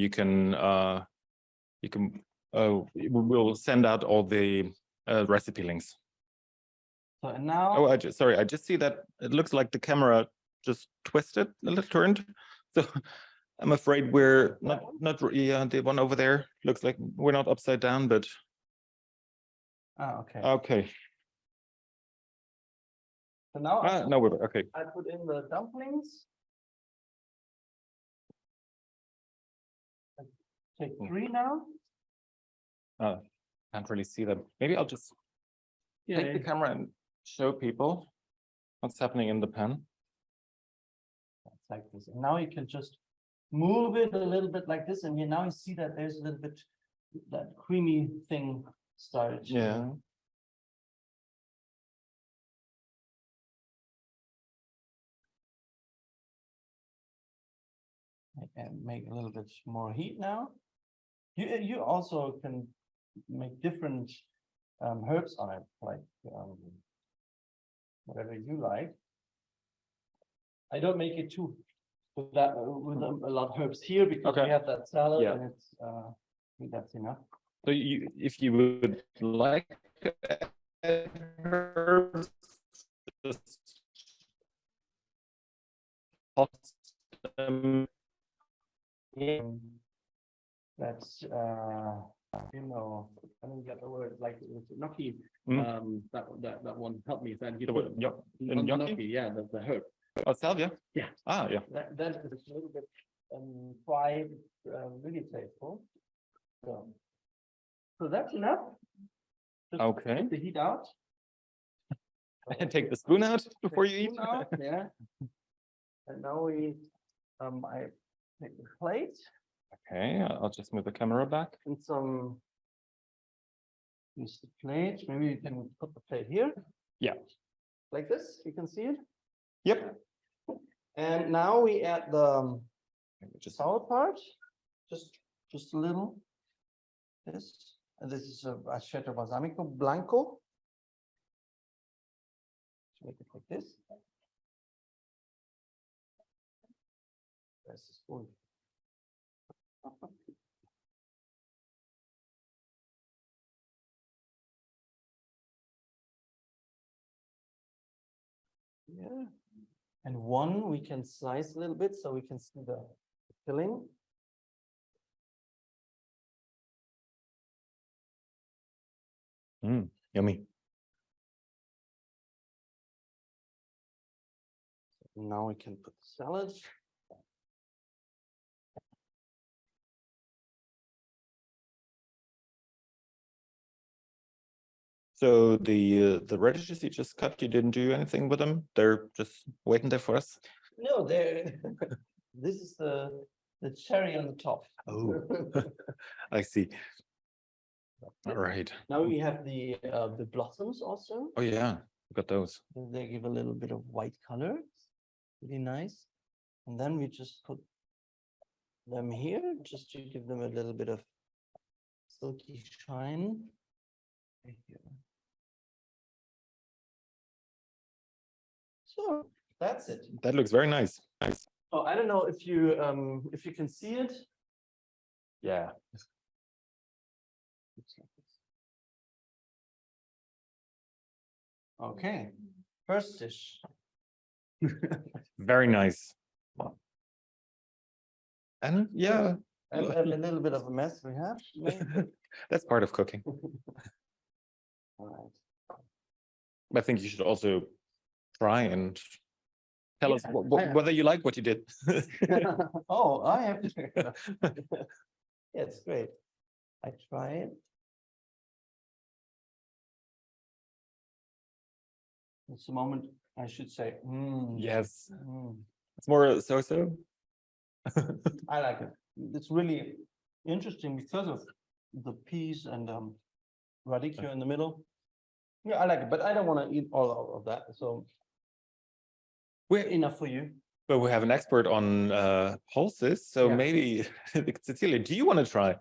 Speaker 1: we'll send out all the recipe links.
Speaker 2: So and now,
Speaker 1: oh, I just see that it looks like the camera just twisted a little, turned. So I'm afraid we're not yeah, the one over there looks like we're not upside down, but
Speaker 2: okay.
Speaker 1: okay.
Speaker 2: So now
Speaker 1: No, we're okay.
Speaker 2: I put in the dumplings. I take 3 now.
Speaker 1: Can't really see them. Maybe I'll just take the camera and show people what's happening in the pan.
Speaker 2: It's like this. And now you can just move it a little bit like this, and now you see that there's a little bit that creamy thing started.
Speaker 1: Yeah.
Speaker 2: And make a little bit more heat now. You also can make different herbs on it, like whatever you like. I don't make it too with a lot of herbs here because we have that salad and it's I think that's enough.
Speaker 1: So if you would like herbs, just toss them.
Speaker 2: That's you know, I don't get the word, like gnocchi. That one helped me then. Gnocchi, yeah, the herb.
Speaker 1: Oh, salvia?
Speaker 2: Yeah.
Speaker 1: Ah, yeah.
Speaker 2: That is a little bit fried, really tasteful. So that's enough. Just
Speaker 1: Okay.
Speaker 2: take the heat out.
Speaker 1: And take the spoon out before you eat.
Speaker 2: Out, yeah. And now I take the plate.
Speaker 1: Okay, I'll just move the camera back.
Speaker 2: And use the plate. Maybe you can put the plate here. Yeah. Like this, you can see it.
Speaker 1: Yep.
Speaker 2: And now we add the sour part. Just a little. This. And this is a aceto balsamico blanco. Make it like this. There's the spoon. Yeah. And one we can slice a little bit so we can see the filling.
Speaker 1: Yummy.
Speaker 2: Now we can put the salad.
Speaker 1: So the radishes you just cut, you didn't do anything with them? They're just waiting there for us?
Speaker 2: No, there. This is the cherry on the top.
Speaker 1: Oh, I see. All right.
Speaker 2: Now we have the blossoms also.
Speaker 1: Oh yeah, we got those.
Speaker 2: They give a little bit of white color. Really nice. And then we just put them here just to give them a little bit of silky shine. Right here. So that's it.
Speaker 1: That looks very nice. Nice.
Speaker 2: Oh, I don't know if you can see it.
Speaker 1: Yeah.
Speaker 2: Okay. First dish.
Speaker 1: Very nice. And yeah.
Speaker 2: A little bit of a mess we have.
Speaker 1: That's part of cooking.
Speaker 2: All right.
Speaker 1: I think you should also try and tell us whether you like what you did.
Speaker 2: Oh, I have to. Yeah, it's great. I try it. It's a moment I should say.
Speaker 1: Yes. It's more so-so.
Speaker 2: I like it. It's really interesting because of the peas and radicchio in the middle. Yeah, I like it, but I don't want to eat all of that. So we're enough for you.
Speaker 1: But we have an expert on pulses, so maybe Cecilia, do you want to try?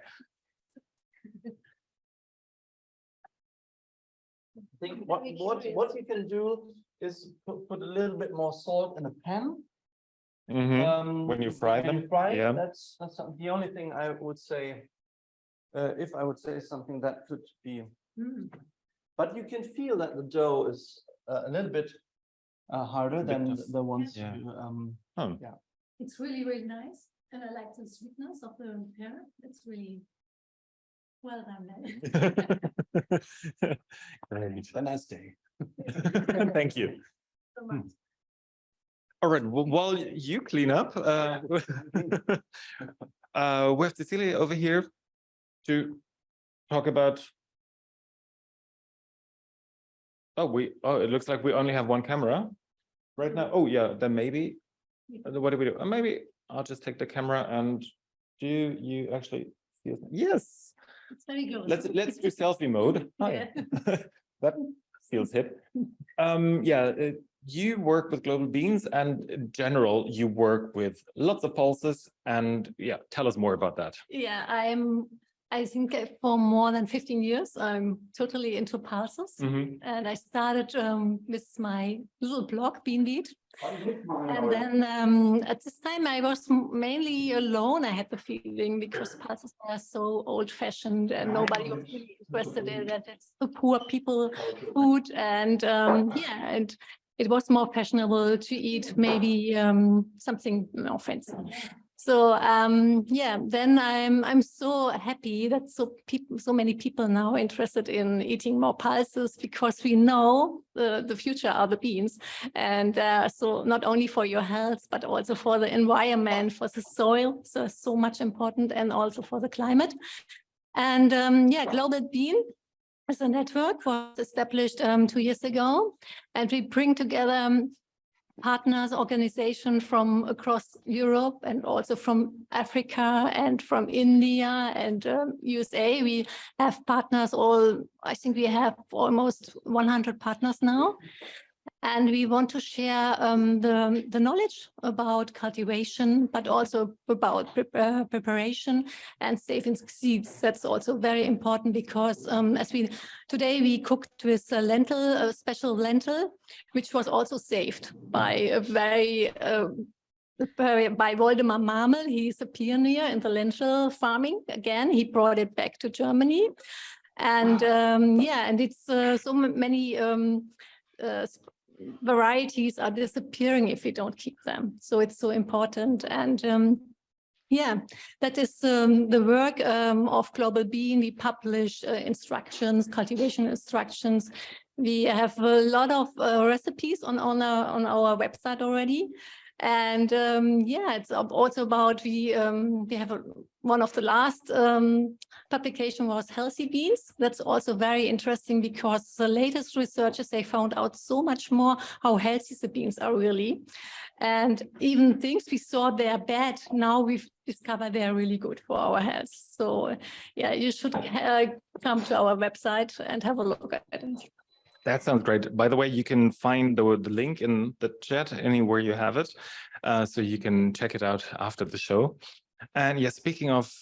Speaker 2: I think what you can do is put a little bit more salt in a pan.
Speaker 1: When you fry them, yeah.
Speaker 2: That's the only thing I would say. If I would say something that could be, but you can feel that the dough is a little bit harder than the ones.
Speaker 3: It's really, really nice. And I like the sweetness of the pear. It's really well done.
Speaker 1: Great.
Speaker 2: Have a nice day.
Speaker 1: Thank you.
Speaker 3: So much.
Speaker 1: All right, well, while you clean up, we have Cecilia over here to talk about. Oh, it looks like we only have one camera right now. Oh, yeah, then maybe. What do we do? Maybe I'll just take the camera and do you actually feel? Yes.
Speaker 3: It's very close.
Speaker 1: Let's do selfie mode. Hi. That feels hip. You work with Global Beans, and in general, you work with lots of pulses. And yeah, tell us more about that.
Speaker 3: Yeah, I think for more than 15 years, I'm totally into pulses. And I started with my little blog, Beanbeat. And then at this time, I was mainly alone, I had the feeling, because pulses are so old-fashioned and nobody was really interested in that. It's the poor people food. And and it was more fashionable to eat maybe something more fancy. So then I'm so happy that so many people now interested in eating more pulses, because we know the future are the beans, and so not only for your health but also for the environment, for the soil, so much important, and also for the climate. And Global Bean is a network was established 2 years ago, and we bring together partners, organizations from across Europe and also from Africa and from India and USA. We have partners I think we have almost 100 partners now. And we want to share the knowledge about cultivation, but also about preparation and saving seeds. That's also very important, because today we cooked with a special lentil, which was also saved by a by Waldemar Marmel. He's a pioneer in the lentil farming. Again, he brought it back to Germany, and and it's so many. Varieties are disappearing if we don't keep them. So it's so important. And that is the work of Global Bean. We publish instructions, cultivation instructions. We have a lot of recipes on our website already. And it's also about we have one of the last publication was healthy beans. That's also very interesting, because the latest researchers, they found out so much more how healthy the beans are really, and even things we thought they are bad, now we've discovered they are really good for our health. So you should come to our website and have a look at it.
Speaker 1: That sounds great. By the way, you can find the link in the chat anywhere you have it, so you can check it out after the show. And speaking of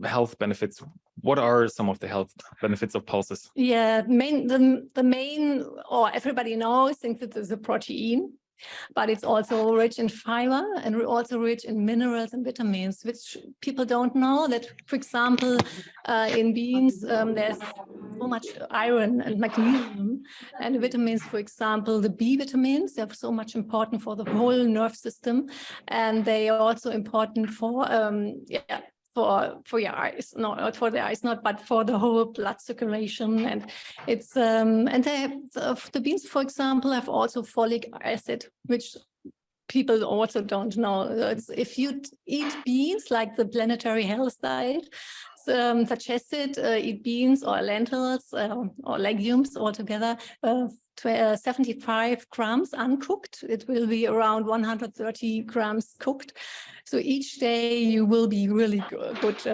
Speaker 1: health benefits, what are some of the health benefits of pulses?
Speaker 3: Yeah, the main, or everybody knows, thinks it is a protein, but it's also rich in fiber and also rich in minerals and vitamins, which people don't know. That, for example, in beans, there's so much iron and magnesium, and vitamins, for example, the B vitamins, they're so much important for the whole nerve system, and they are also important for for your eyes, not for the eyes, but for the whole blood circulation. And it's and they have, the beans, for example, have also folic acid, which people also don't know. If you eat beans, like the planetary health diet suggested, eat beans or lentils or legumes altogether, 75 grams uncooked. It will be around 130 grams cooked. So each day you will be really good,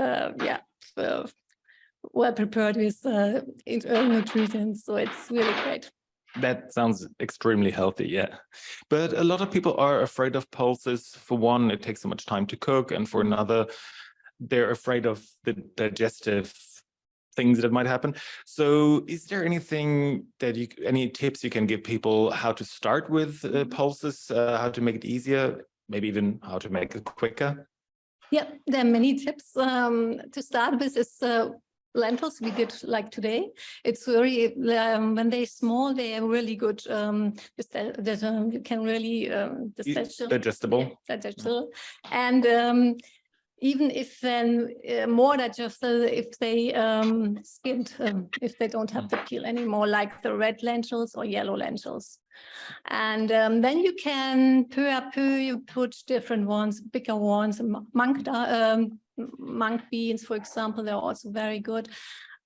Speaker 3: well prepared with nutrients. So it's really great.
Speaker 1: That sounds extremely healthy, yeah. But a lot of people are afraid of pulses. For one, it takes so much time to cook, and for another, they're afraid of the digestive things that might happen. So is there anything that any tips you can give people how to start with pulses, how to make it easier, maybe even how to make it quicker?
Speaker 3: Yeah, there are many tips. To start with is lentils we did like today. It's very when they're small, they are really good. You can really
Speaker 1: digestible.
Speaker 3: Yeah, digestible, and even if then more digestible if they skinned, if they don't have the peel anymore, like the red lentils or yellow lentils. And then you can you put different ones, bigger ones, monk beans, for example, they're also very good.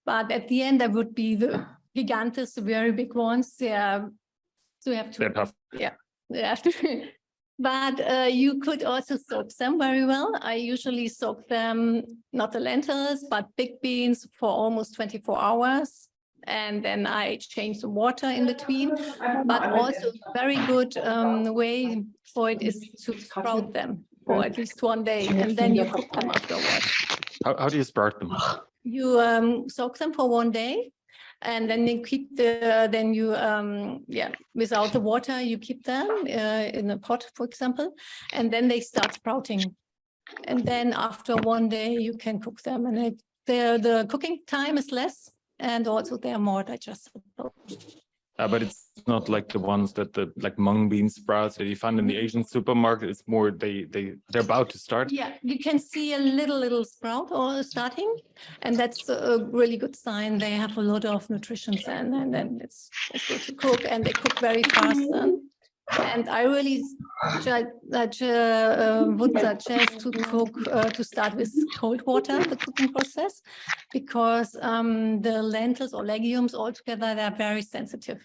Speaker 3: But at the end, there would be the gigantes, the very big ones. Yeah, so you have to.
Speaker 1: They're tough.
Speaker 3: Yeah, they have to. But you could also soak them very well. I usually soak them, not the lentils, but big beans for almost 24 hours. And then I change the water in between. But also very good way for it is to sprout them for at least 1 day. And then you cook them afterwards.
Speaker 1: How do you sprout them?
Speaker 3: You soak them for 1 day. And then you keep without the water, you keep them in a pot, for example, and then they start sprouting. And then after 1 day, you can cook them, and the cooking time is less, and also they are more digestible.
Speaker 1: But it's not like the ones that like mung bean sprouts that you find in the Asian supermarket. It's more they're about to start.
Speaker 3: Yeah, you can see a little sprout or starting, and that's a really good sign. They have a lot of nutrition, and then it's good to cook, and they cook very fast. And I really would suggest to cook to start with cold water, the cooking process, because the lentils or legumes altogether, they're very sensitive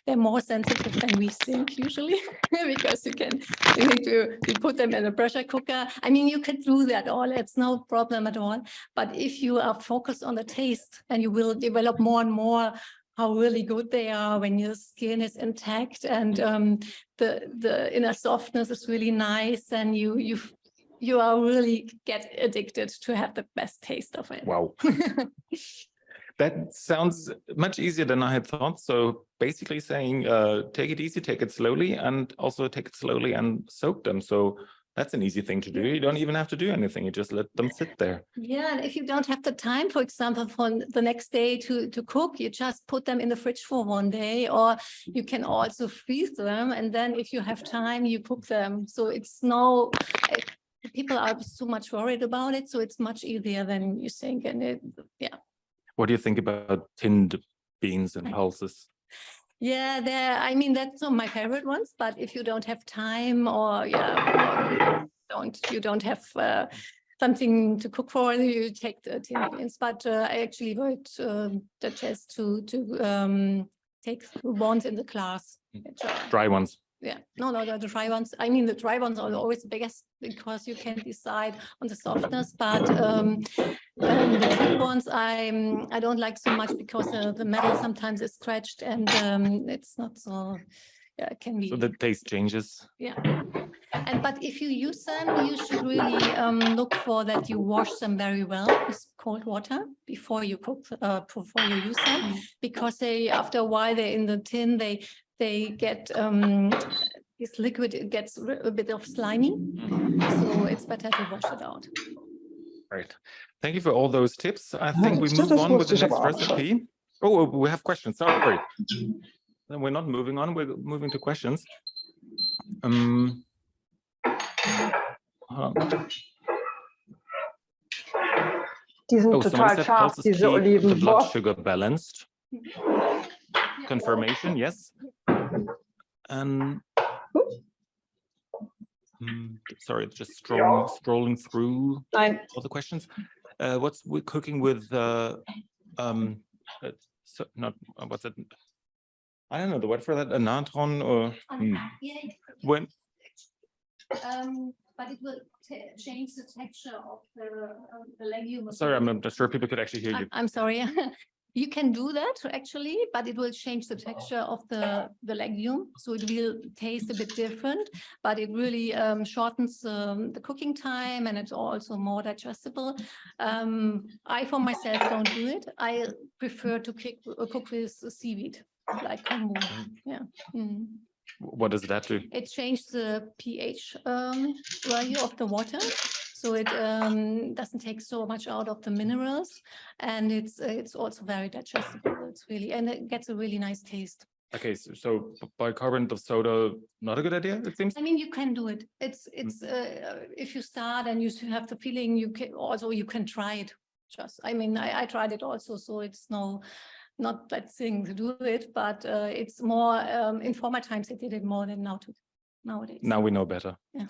Speaker 3: they're more sensitive than we think usually, because you need to put them in a pressure cooker. I mean, you can do that all, it's no problem at all. But if you are focused on the taste, and you will develop more and more how really good they are when your skin is intact, and the inner softness is really nice, and you are really get addicted to have the best taste of it.
Speaker 1: Wow. That sounds much easier than I had thought. So basically saying, take it easy, take it slowly, and also take it slowly and soak them. So that's an easy thing to do. You don't even have to do anything. You just let them sit there.
Speaker 3: Yeah, and if you don't have the time, for example, for the next day to cook, you just put them in the fridge for 1 day, or you can also freeze them. And then if you have time, you cook them. So people are so much worried about it. So it's much easier than you think. And
Speaker 1: What do you think about tinned beans and pulses?
Speaker 3: Yeah, that's not my favorite ones, but if you don't have time, or you don't have something to cook for, you take the tin beans. But I actually would suggest to take the ones in the class.
Speaker 1: Dry ones.
Speaker 3: Yeah, no, the dry ones. I mean, the dry ones are always the biggest, because you can decide on the softness. But the tin ones, I don't like so much, because the metal sometimes is scratched, and it's not so. Yeah, it can be.
Speaker 1: So the taste changes.
Speaker 3: Yeah, but if you use them, you should really look for that you wash them very well with cold water before you cook, before you use them, because after a while they're in the tin, they get this liquid, it gets a bit of slimy, so it's better to wash it out.
Speaker 1: Right. Thank you for all those tips. I think we move on with the next recipe. Oh, we have questions. Sorry. We're not moving on. We're moving to questions.
Speaker 4: Die sind total scharf, diese Oliven.
Speaker 1: The blood sugar balanced. Confirmation, yes. And sorry, just scrolling through all the questions. What's we cooking with? What's it? I don't know the word for that. A natron or when?
Speaker 3: But it will change the texture of the legume.
Speaker 1: Sorry, I'm not sure people could actually hear you.
Speaker 3: I'm sorry. You can do that actually, but it will change the texture of the legume, so it will taste a bit different. But it really shortens the cooking time, and it's also more digestible. I, for myself, don't do it. I prefer to cook with seaweed, like kombu. Yeah.
Speaker 1: What does that do?
Speaker 3: It changes the pH value of the water. so it doesn't take so much out of the minerals, and it's also very digestible. It's really, and it gets a really nice taste.
Speaker 1: Okay, so bicarbonate of soda, not a good idea, it seems?
Speaker 3: I mean, you can do it. It's if you start and you have the feeling, you can try it. Just, I mean, I tried it also, so it's not that thing to do it, but it's more in former times I did it more than nowadays.
Speaker 1: Now we know better.
Speaker 3: Yeah.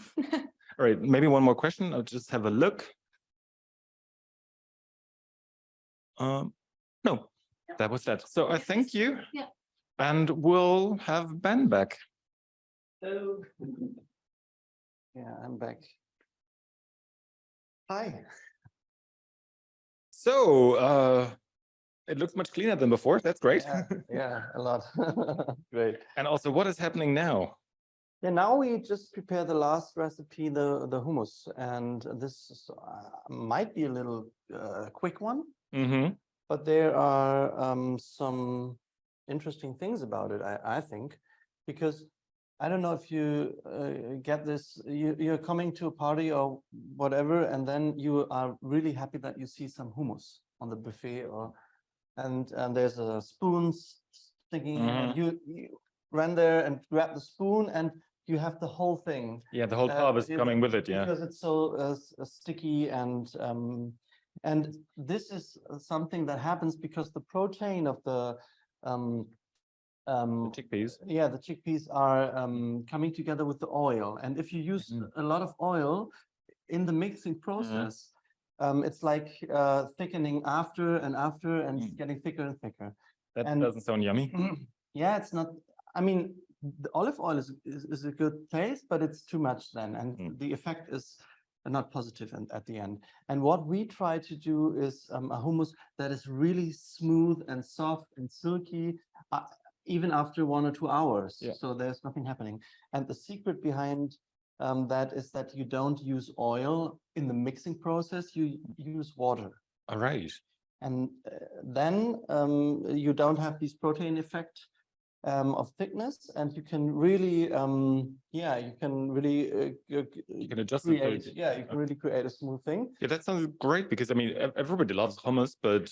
Speaker 1: All right, maybe one more question. I'll just have a look. No, that was that. So I thank you.
Speaker 3: Yeah.
Speaker 1: And we'll have Ben back.
Speaker 2: Hello. Yeah, I'm back. Hi.
Speaker 1: So it looks much cleaner than before. That's great.
Speaker 2: Yeah, a lot. Great.
Speaker 1: And also, what is happening now?
Speaker 2: Yeah, now we just prepare the last recipe, the hummus, and this is, might be a little quick one, but there are some interesting things about it, I think, because I don't know if you get this, you're coming to a party or whatever, and then you are really happy that you see some hummus on the buffet, and there's a spoon sticking in, and you run there and grab the spoon, and you have the whole thing.
Speaker 1: Yeah, the whole tub is coming with it, yeah.
Speaker 2: Because it's so sticky, and this is something that happens because the protein of the
Speaker 1: chickpeas.
Speaker 2: Yeah, the chickpeas are coming together with the oil, and if you use a lot of oil in the mixing process, it's like thickening after and it's getting thicker and thicker.
Speaker 1: That doesn't sound yummy.
Speaker 2: Yeah, it's not. I mean, the olive oil is a good taste, but it's too much then, and the effect is not positive at the end. And what we try to do is a hummus that is really smooth and soft and silky, even after 1 or 2 hours.
Speaker 1: Yeah.
Speaker 2: So there's nothing happening. And the secret behind that is that you don't use oil in the mixing process, you use water.
Speaker 1: All right.
Speaker 2: And then you don't have this protein effect of thickness, and you can really, you can really
Speaker 1: you can adjust
Speaker 2: create,
Speaker 1: it.
Speaker 2: you can really create a smooth thing.
Speaker 1: Yeah, that sounds great, because I mean, everybody loves hummus, but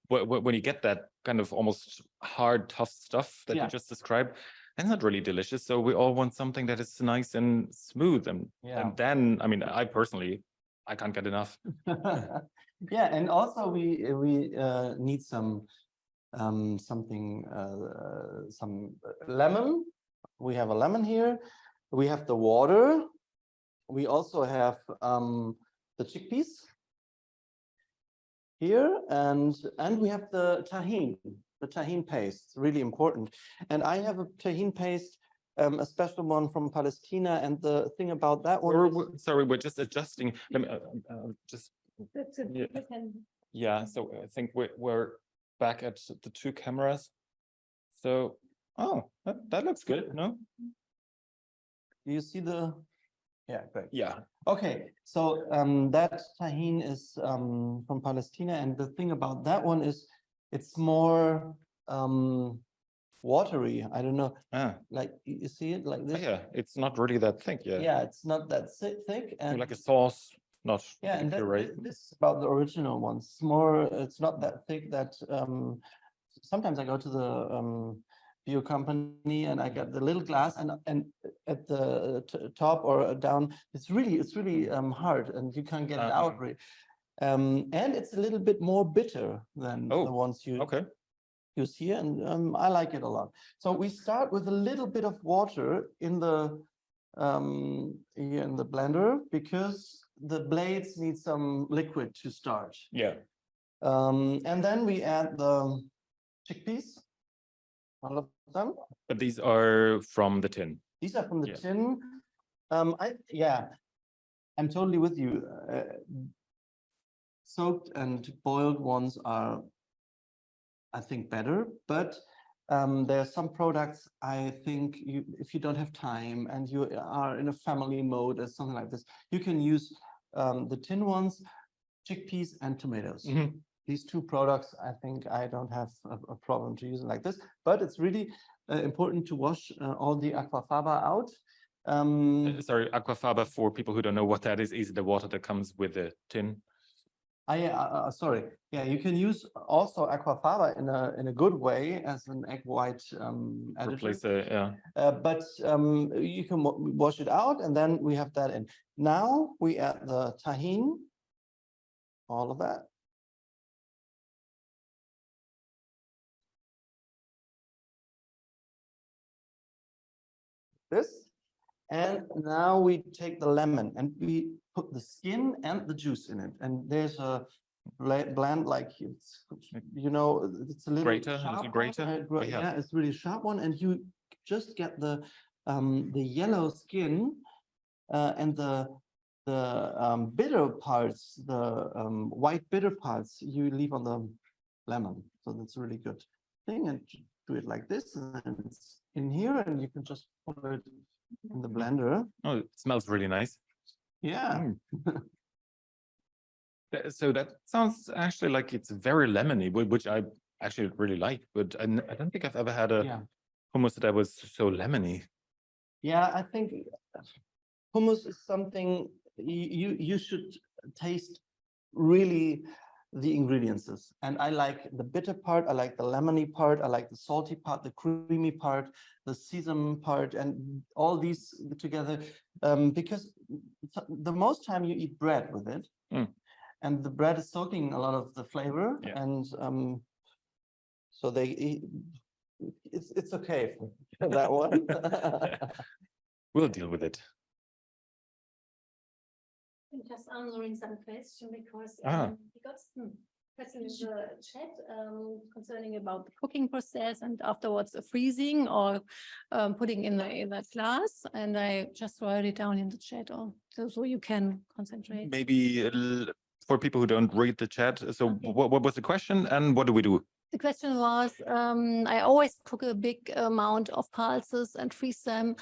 Speaker 1: when you get that kind of almost hard, tough stuff that you just described, that's not really delicious. So we all want something that is nice and smooth, and then, I mean, I personally, I can't get enough.
Speaker 2: Yeah, and also we need some lemon. We have a lemon here. We have the water. We also have the chickpeas here, and we have the tahine paste, really important. And I have a tahine paste, a special one from Palestina, and the thing about that one.
Speaker 1: Sorry, we're just adjusting. Let me just.
Speaker 3: That's it.
Speaker 1: Yeah, so I think we're back at the 2 cameras. So, that looks good, no?
Speaker 2: Do you see the? Yeah, great.
Speaker 1: Yeah.
Speaker 2: Okay, so that tahine is from Palestina, and the thing about that one is it's more watery. I don't know. Like you see it like this.
Speaker 1: Oh, yeah, it's not really that thick. Yeah.
Speaker 2: Yeah, it's not that thick, and
Speaker 1: like a sauce, not
Speaker 2: and
Speaker 1: puree.
Speaker 2: this is about the original ones. It's more. It's not that thick. That sometimes I go to the bio company and I get the little glass, and at the top or down, it's really hard, and you can't get it out really. And it's a little bit more bitter than the ones you use here, and I like it a lot. So we start with a little bit of water in the here in the blender, because the blades need some liquid to start.
Speaker 1: Yeah.
Speaker 2: And then we add the chickpeas, all of them.
Speaker 1: But these are from the tin.
Speaker 2: These are from the tin. I'm totally with you. Soaked and boiled ones are, I think, better, but there are some products, I think, if you don't have time and you are in a family mode or something like this, you can use the tin ones, chickpeas and tomatoes. These 2 products, I think I don't have a problem to use it like this, but it's really important to wash all the aquafaba out,
Speaker 1: Sorry, aquafaba, for people who don't know what that is the water that comes with the tin?
Speaker 2: Sorry. Yeah, you can use also aquafaba in a good way as an egg white additive.
Speaker 1: Replace yeah.
Speaker 2: But you can wash it out, and then we have that in. Now we add the tahine, all of that. This. And now we take the lemon and we put the skin and the juice in it. And there's a blend, like it's, you know, it's a little
Speaker 1: grater,
Speaker 2: sharp
Speaker 1: grater.
Speaker 2: one. Yeah, it's really sharp one. And you just get the yellow skin and the bitter parts, the white bitter parts you leave on the lemon. So that's a really good thing. And do it like this, and then it's in here, and you can just put it in the blender.
Speaker 1: Oh, it smells really nice.
Speaker 2: Yeah.
Speaker 1: So that sounds actually like it's very lemony, which I actually really like. But I don't think I've ever had a hummus that was so lemony.
Speaker 2: Yeah, I think hummus is something you should taste really the ingredients. And I like the bitter part, I like the lemony part, I like the salty part, the creamy part, the sesame part, and all these together, because the most time you eat bread with it, and the bread is soaking a lot of the flavor, and so it's okay for that one.
Speaker 1: We'll deal with it.
Speaker 3: I'm just answering some question because we got some questions in the chat concerning about the cooking process and afterwards the freezing or putting in the glass, and I just wrote it down in the chat, so you can concentrate.
Speaker 1: Maybe for people who don't read the chat, so what was the question and what do we do?
Speaker 3: The question was, I always cook a big amount of pulses and freeze them,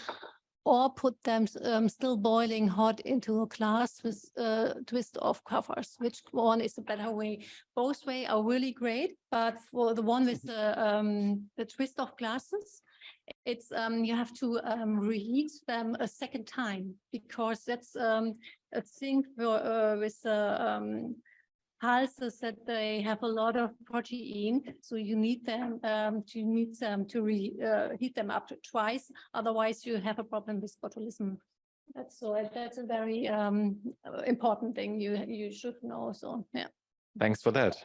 Speaker 3: or put them still boiling hot into a glass with a twist of covers. Which one is the better way? Both ways are really great, but for the one with the twist of glasses, it's you have to reheat them a second time, because that's a thing with the pulses, that they have a lot of protein, so you need them to heat them up to twice. Otherwise, you have a problem with botulism. That's a very important thing you should know. So yeah.
Speaker 1: Thanks for that.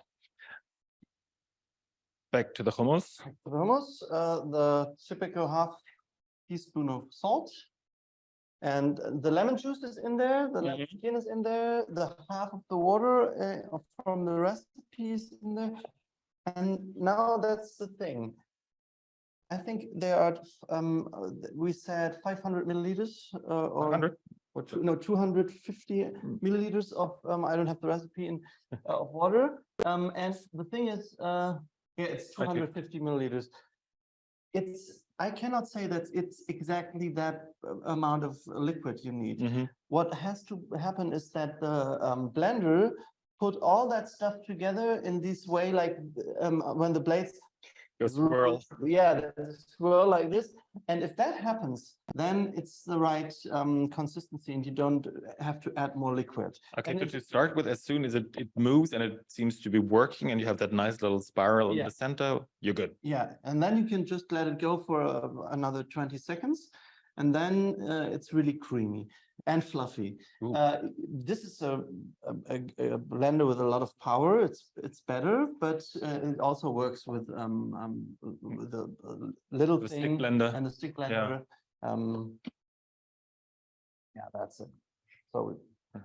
Speaker 1: Back to the hummus.
Speaker 2: The hummus, the typical half teaspoon of salt. And the lemon juice is in there, the lemon skin is in there, the half of the water from the recipe is in there. And now that's the thing. I think there are, we said 500 milliliters or
Speaker 1: 100?
Speaker 2: No, 250 milliliters of, I don't have the recipe of water. And the thing is, it's 250 milliliters. I cannot say that it's exactly that amount of liquid you need. What has to happen is that the blender put all that stuff together in this way, like when the blades
Speaker 1: swirl.
Speaker 2: Yeah, swirl like this. And if that happens, then it's the right consistency, and you don't have to add more liquid.
Speaker 1: Okay, but to start with, as soon as it moves and it seems to be working, and you have that nice little spiral in the center, you're good.
Speaker 2: Yeah, and then you can just let it go for another 20 seconds, and then it's really creamy and fluffy. This is a blender with a lot of power. It's better, but it also works with the little thing
Speaker 1: stick blender
Speaker 2: and the stick blender. Yeah, that's it. So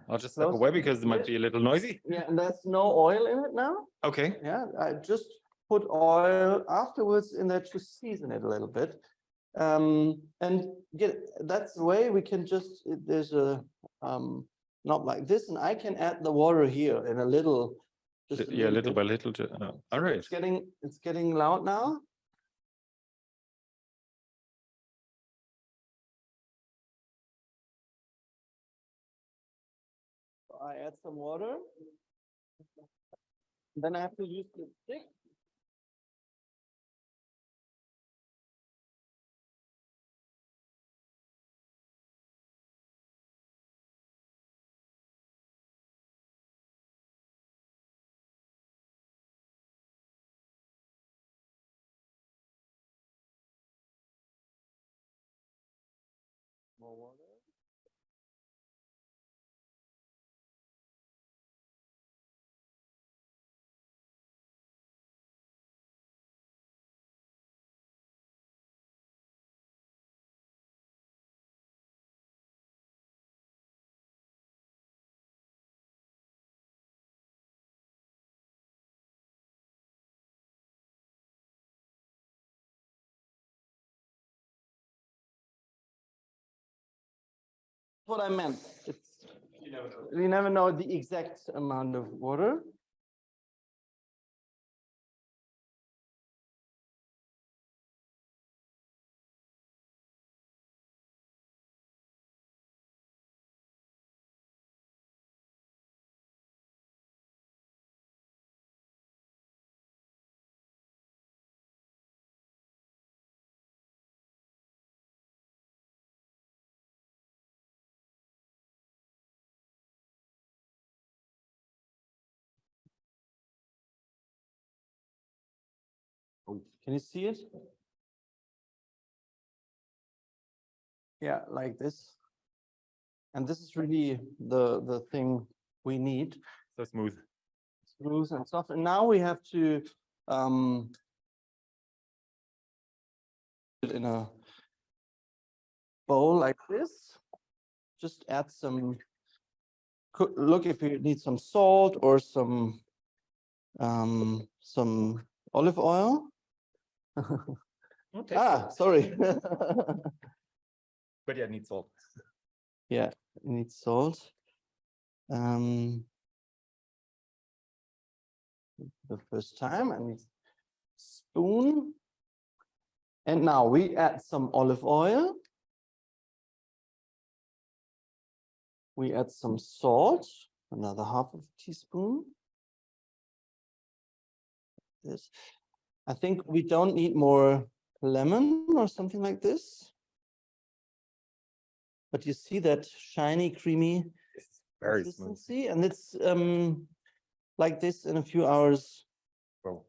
Speaker 1: I'll just step away because it might be a little noisy.
Speaker 2: Yeah, and there's no oil in it now.
Speaker 1: Okay.
Speaker 2: Yeah, I just put oil afterwards in there to season it a little bit. And that's the way we can just, there's a not like this, and I can add the water here in a little, just
Speaker 1: little by little. All right.
Speaker 2: It's getting loud now. I add some water. Then I have to use the stick. more water. What I meant. It's you never know the exact amount of water. Can you see it? Yeah, like this. And this is really the thing we need.
Speaker 1: So smooth.
Speaker 2: Smooth and soft. And now we have to put it in a bowl like this. Just add some. Look if you need some salt or some olive oil.
Speaker 1: Okay.
Speaker 2: Sorry.
Speaker 1: But yeah, it needs salt.
Speaker 2: Yeah, it needs salt. The first time, I need spoon. And now we add some olive oil. We add some salt, another half of a teaspoon. This. I think we don't need more lemon or something like this. But you see that shiny, creamy
Speaker 1: Very
Speaker 2: consistency, and it's like this in a few hours.
Speaker 1: Well,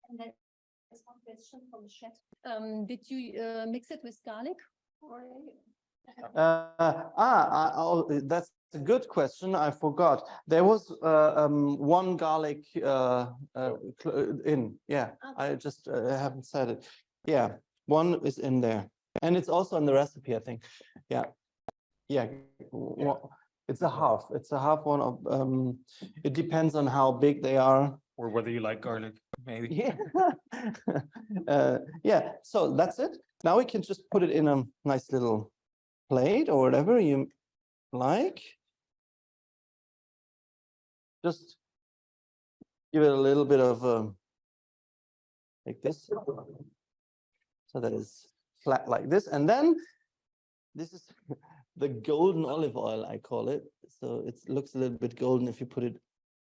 Speaker 3: And that's one question from the chat. Did you mix it with garlic? Or...
Speaker 2: That's a good question. I forgot. There was one garlic in. Yeah, I just haven't said it. Yeah, one is in there, and it's also in the recipe, I think. Yeah, yeah. Well, it's a half. It's a half one of. It depends on how big they are.
Speaker 1: or whether you like garlic, maybe.
Speaker 2: Yeah. Yeah. So that's it. Now we can just put it in a nice little plate or whatever you like. Just give it a little bit of like this, so that it's flat like this. And then this is the golden olive oil, I call it. So it looks a little bit golden if you put it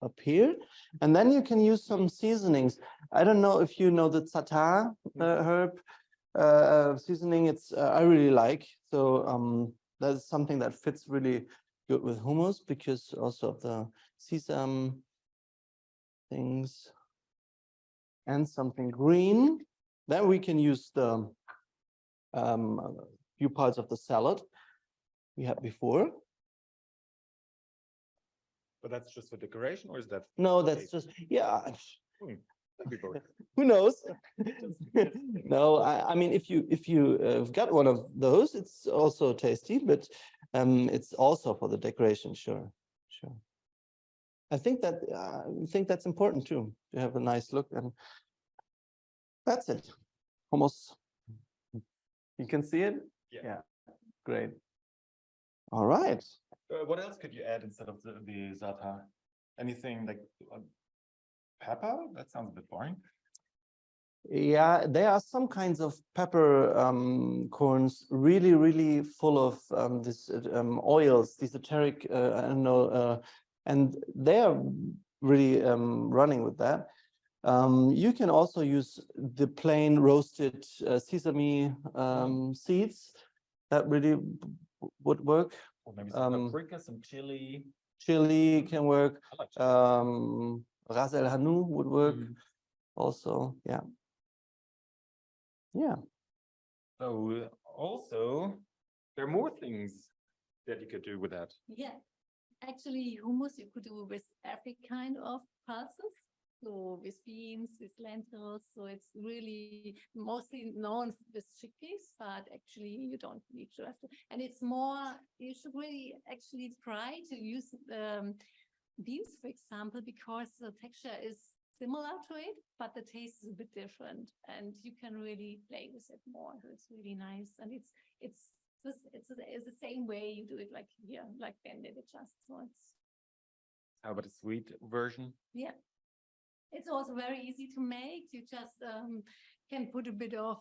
Speaker 2: up here. And then you can use some seasonings. I don't know if you know the za'atar herb seasoning. It's I really like. So that's something that fits really good with hummus because also of the sesame things, and something green. Then we can use the few parts of the salad we had before.
Speaker 1: But that's just for decoration, or is that?
Speaker 2: No, that's just, yeah. Who knows? No, I mean, if you got one of those, it's also tasty, but it's also for the decoration. Sure. I think that's important too, to have a nice look, and that's it. Almost. You can see it? Yeah. Great. All right.
Speaker 1: What else could you add instead of the za'atar? Anything like pepper? That sounds a bit boring.
Speaker 2: Yeah, there are some kinds of pepper corns really full of this oils, these esoteric, I don't know, and they are really running with that. You can also use the plain roasted sesame seeds. That really would work.
Speaker 1: Or maybe some paprika, some chili.
Speaker 2: Chili can work.
Speaker 1: I like chili.
Speaker 2: Ras el hanout would work also. Yeah.
Speaker 1: So also, there are more things that you could do with that.
Speaker 3: Yeah, actually hummus you could do with every kind of pulses. So with beans, with lentils, so it's really mostly known with chickpeas, but actually you don't need to have to. And it's more, you should really actually try to use beans, for example, because the texture is similar to it, but the taste is a bit different, and you can really play with it more. So it's really nice, and it's the same way you do it like here, like Ben did it just. So it's.
Speaker 1: How about a sweet version?
Speaker 3: Yeah. It's also very easy to make. You just can put a bit of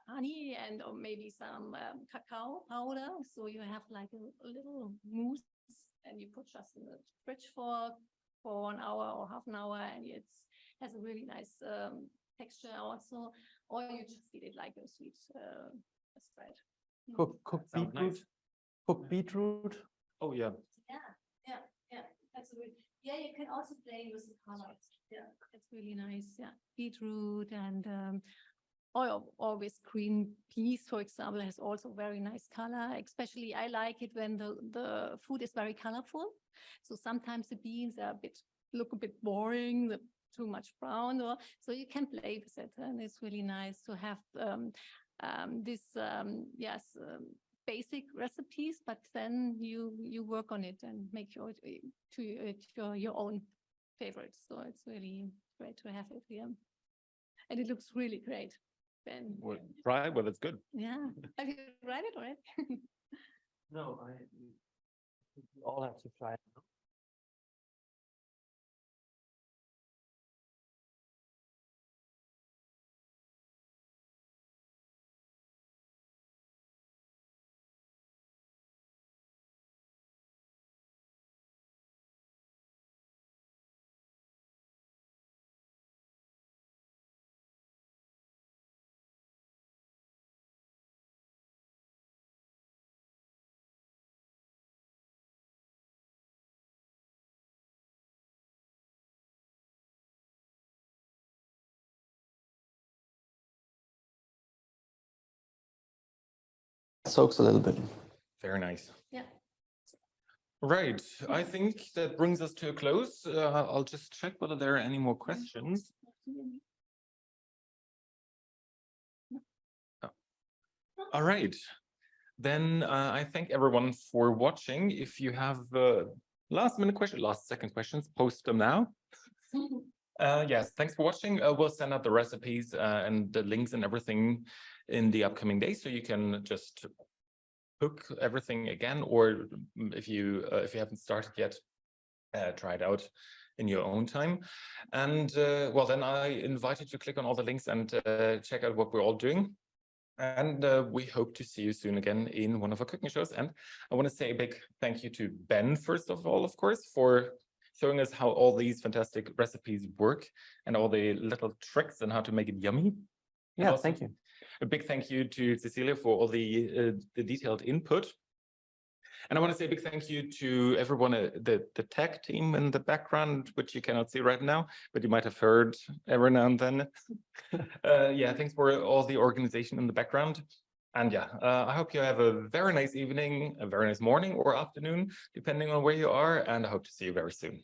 Speaker 3: honey and or maybe some cacao powder. So you have like a little mousse, and you put just in the fridge for 1 hour or half an hour, and it has a really nice texture also. Or you just eat it like a sweet spread.
Speaker 2: Cooked beetroot.
Speaker 1: Nice.
Speaker 2: Cooked beetroot.
Speaker 1: Oh yeah.
Speaker 3: Yeah. That's a really. Yeah, you can also play with the colors. Yeah, it's really nice. Yeah, beetroot and or with green peas, for example, has also very nice color. Especially, I like it when the food is very colorful. So sometimes the beans are look a bit boring, too much brown, or so you can play with it, and it's really nice to have this basic recipes, but then you work on it and make your own favorites. So it's really great to have it here, and it looks really great. Ben,
Speaker 1: Well, try. Well, it's good.
Speaker 3: yeah. Have you tried it already?
Speaker 2: No, we all have to try it. Soaks a little bit.
Speaker 1: Very nice.
Speaker 3: Yeah.
Speaker 1: Right. I think that brings us to a close. I'll just check whether there are any more questions. Oh. All right. Then I thank everyone for watching. If you have last second questions, post them now. Yes, thanks for watching. We'll send out the recipes and the links and everything in the upcoming days, so you can just cook everything again, or if you haven't started yet, try it out in your own time. And well, then I invite you to click on all the links and check out what we're all doing. And we hope to see you soon again in one of our cooking shows. And I want to say a big thank you to Ben, first of all, of course, for showing us how all these fantastic recipes work and all the little tricks and how to make it yummy.
Speaker 2: Yeah, thank you.
Speaker 1: A big thank you to Cecilia for all the detailed input. And I want to say a big thank you to everyone, the tech team in the background, which you cannot see right now, but you might have heard every now and then. Yeah, thanks for all the organization in the background. And yeah, I hope you have a very nice evening, a very nice morning or afternoon, depending on where you are. And I hope to see you very soon.